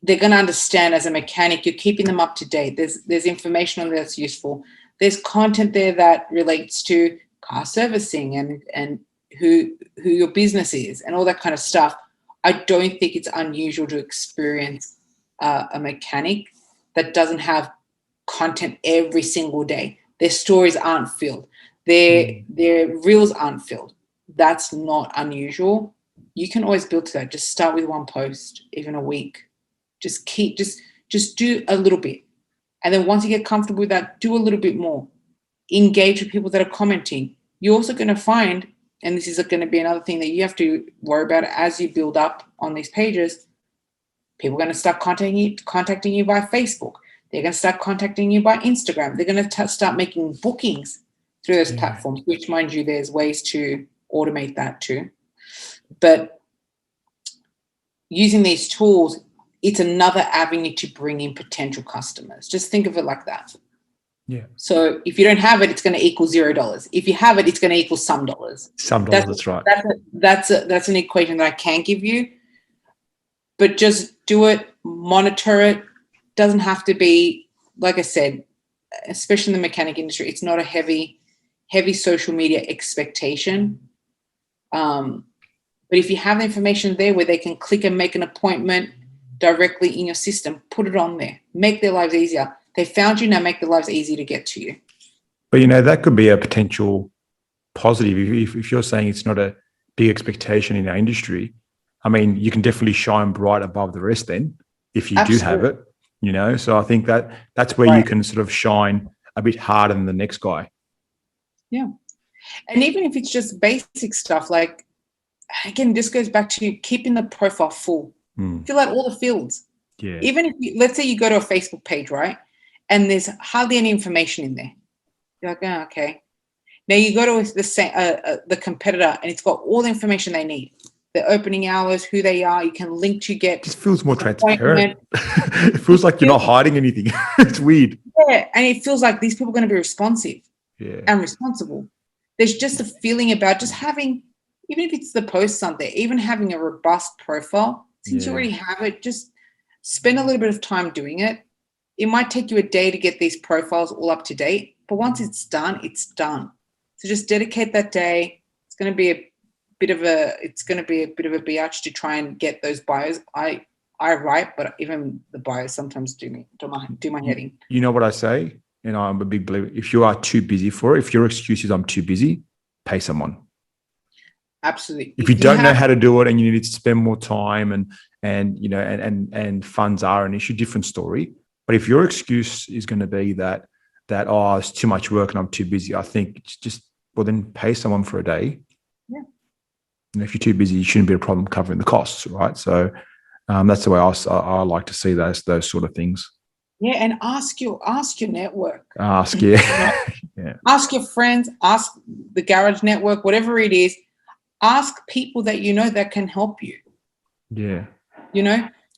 They're going to understand as a mechanic, you're keeping them up to date. There's information on there that's useful. There's content there that relates to car servicing and who your business is and all that kind of stuff. I don't think it's unusual to experience a mechanic that doesn't have content every single day. Their stories aren't filled. Their reels aren't filled. That's not unusual. You can always build to that. Just start with 1 post, even a week. Just do a little bit. And then once you get comfortable with that, do a little bit more. Engage with people that are commenting. You're also going to find, and this is going to be another thing that you have to worry about as you build up on these pages, people are going to start contacting you by Facebook. They're going to start contacting you by Instagram. They're going to start making bookings through those platforms, which, mind you, there's ways to automate that too. But using these tools, it's another avenue to bring in potential customers. Just think of it like that. Yeah. So if you don't have it, it's going to equal $0. If you have it, it's going to equal some dollars. That's right. That's an equation that I can give you. But just do it, monitor it. Doesn't have to be, like I said, especially in the mechanic industry, it's not a heavy social media expectation. But if you have the information there where they can click and make an appointment directly in your system, put it on there. Make their lives easier. They found you, now make their lives easy to get to you. But, that could be a potential positive. If you're saying it's not a big expectation in our industry, I mean, you can definitely shine bright above the rest then if you do have it, So I think that's where you can sort of shine a bit harder than the next guy. Yeah. And even if it's just basic stuff, like, again, this goes back to keeping the profile full. Fill out all the fields. Yeah. Even if let's say you go to a Facebook page, right? And there's hardly any information in there. You're like, oh, okay. Now you go to the competitor and it's got all the information they need. The opening hours, who they are, you can link to get. It just feels more transparent. It feels like you're not hiding anything. It's weird. Yeah, and it feels like these people are going to be responsive and responsible. There's just a feeling about just having, even if it's the posts on there, even having a robust profile. Since you already have it, just spend a little bit of time doing it. It might take you a day to get these profiles all up to date, but once it's done, it's done. So just dedicate that day. It's going to be a bit of a biatch to try and get those bios. I write, but even the bios sometimes do my head in. You know what I say? I'm a big believer. If you are too busy for it, if your excuse is I'm too busy, pay someone. Absolutely. If you don't know how to do it and you need to spend more time and funds are an issue, different story. But if your excuse is going to be that it's too much work and I'm too busy, I think it's just, well, then pay someone for a day. Yeah. And if you're too busy, you shouldn't be a problem covering the costs, right? So that's the way I like to see those sort of things. Yeah, and ask your network. Ask your friends, ask the garage network, whatever it is. Ask people that you know that can help you. Yeah.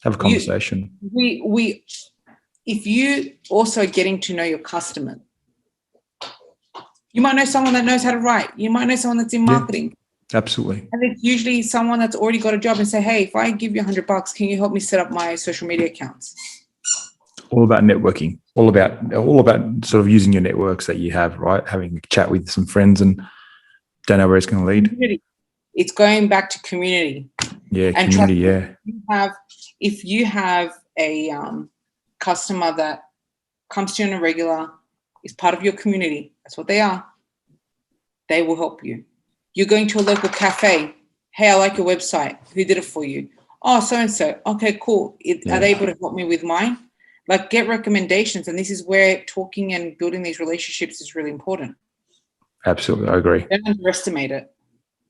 Have a conversation. If you also getting to know your customer, you might know someone that knows how to write. You might know someone that's in marketing. Absolutely. And it's usually someone that's already got a job and say, hey, if I give you $100, can you help me set up my social media accounts? All about networking, all about sort of using your networks that you have, right? Having a chat with some friends and don't know where it's going to lead. Community. It's going back to community. Yeah, and community, If you have a customer that comes to you on a regular, is part of your community, that's what they are, they will help you. You're going to a local cafe. Hey, I like your website. Who did it for you? Oh, so-and-so. Okay, cool. Are they able to help me with mine? Like, get recommendations. And this is where talking and building these relationships is really important. Absolutely. I agree. Don't underestimate it.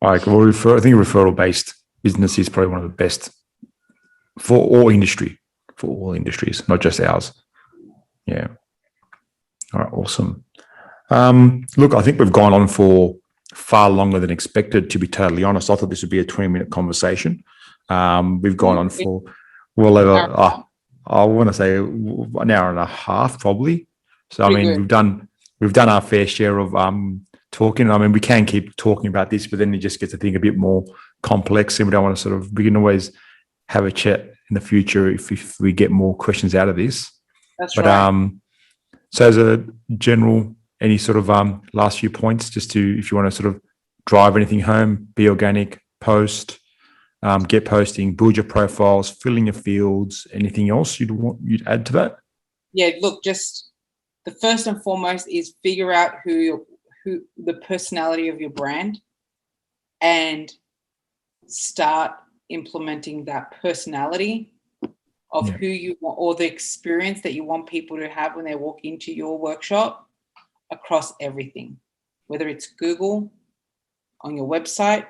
I think referral-based business is probably one of the best for all industries, not just ours. Yeah. All right. Awesome. Look, I think we've gone on for far longer than expected, to be totally honest. I thought this would be a 20-minute conversation. We've gone on for well over, I want to say an hour and a half probably. So, Pretty I mean, good. we've done our fair share of talking. I mean, we can keep talking about this, but then it just gets, I think, a bit more complex, and we don't want to sort of, we can always have a chat in the future if we get more questions out of this. That's But right. so as a general, any sort of last few points, just to, if you want to sort of drive anything home, be organic, post, get posting, build your profiles, fill in your fields. Anything else you'd add to that? Yeah, look, just the first and foremost is figure out who the personality of your brand, and start implementing that personality of who you want, or the experience that you want people to have when they walk into your workshop, across everything, whether it's Google on your website,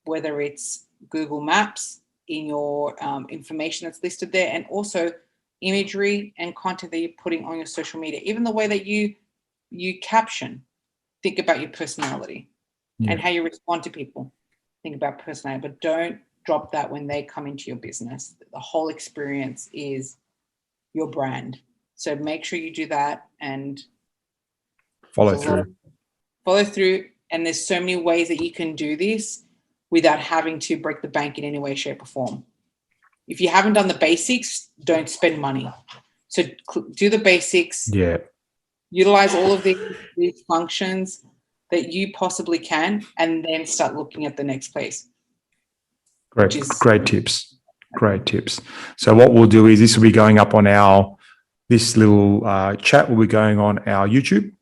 whether it's Google Maps in your information that's listed there, and also imagery and content that you're putting on your social media. Even the way that you caption, think about your personality and how you respond to people. Think about personality, but don't drop that when they come into your business. The whole experience is your brand. So make sure you do that and follow through. And there's so many ways that you can do this without having to break the bank in any way, shape, or form. If you haven't done the basics, don't spend money. So do the basics. Yeah. Utilize all of these functions that you possibly can, and then start looking at the next place. Great tips. Great tips. So what we'll do is, this will be going up on this little chat will be going on our YouTube.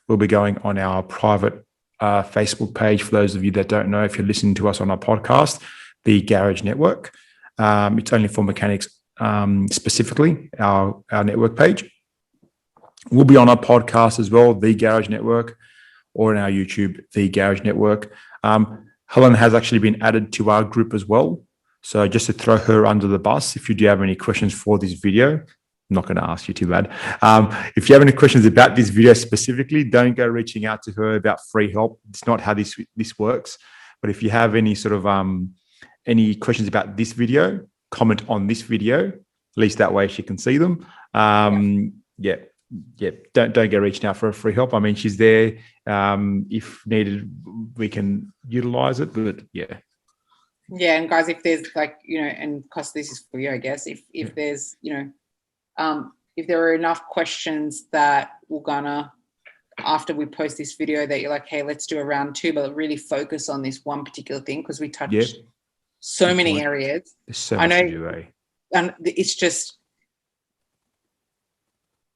We'll be going on our private Facebook page. For those of you that don't know, if you're listening to us on our podcast, the Garage Network. It's only for mechanics specifically, our network page. We'll be on our podcast as well, the Garage Network, or in our YouTube, the Garage Network. Helen has actually been added to our group as well. So just to throw her under the bus, if you do have any questions for this video, I'm not going to ask you too bad. If you have any questions about this video specifically, don't go reaching out to her about free help. It's not how this works. But if you have any sort of any questions about this video, comment on this video. At least that way she can see them. Don't get reaching out for a free help. I mean, she's there. If needed, we can utilize it. But yeah. Yeah, and guys, if there's and because this is for you, I guess, if there's, if there are enough questions that we're gonna, after we post this video, that you're like, hey, let's do a round 2, but really focus on this one particular thing, because we touched so many areas. There's so much to do, eh? And it's just,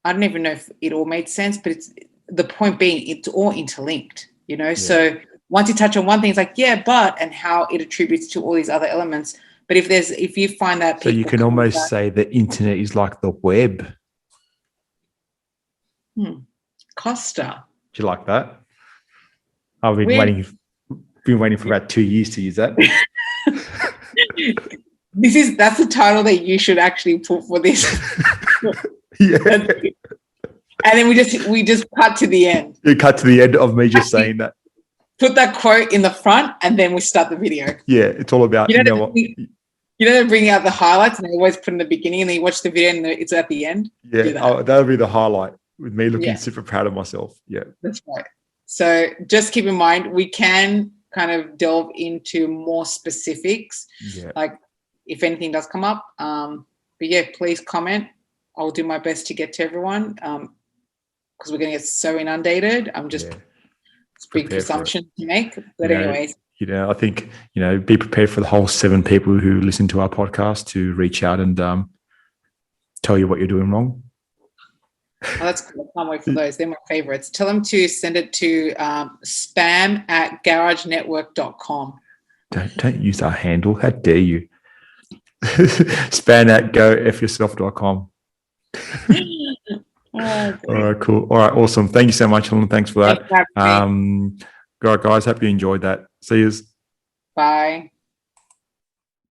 I don't even know if it all made sense, but it's the point being, it's all interlinked, So once you touch on one thing, it's like, and how it attributes to all these other elements. But if you find that, so you can almost say the internet is like the web. Costa. Do you like that? I've been waiting for about 2 years to use that. That's the title that you should actually put for this. Yeah. And then we just cut to the end. You cut to the end of me just saying that. Put that quote in the front, and then we start the video. Yeah, it's all about, they bring out the highlights, and they always put in the beginning, and then you watch the video, and it's at the end. Yeah, that'll be the highlight, with me looking super proud of myself. Yeah. That's right. So just keep in mind, we can kind of delve into more specifics, like if anything does come up. But please comment. I'll do my best to get to everyone, because we're going to get so inundated. I'm just it's a big presumption to make. But anyways. I think, be prepared for the whole 7 people who listen to our podcast to reach out and tell you what you're doing wrong. Oh, that's cool. I can't wait for those. They're my favorites. Tell them to send it to spam@garagenetwork.com. Don't use our handle. How dare you? spam@gofyourself.com. All right, cool. All right, awesome. Thank you so much, Helen. Thanks for that. All right, guys, hope you enjoyed that. See you. Bye.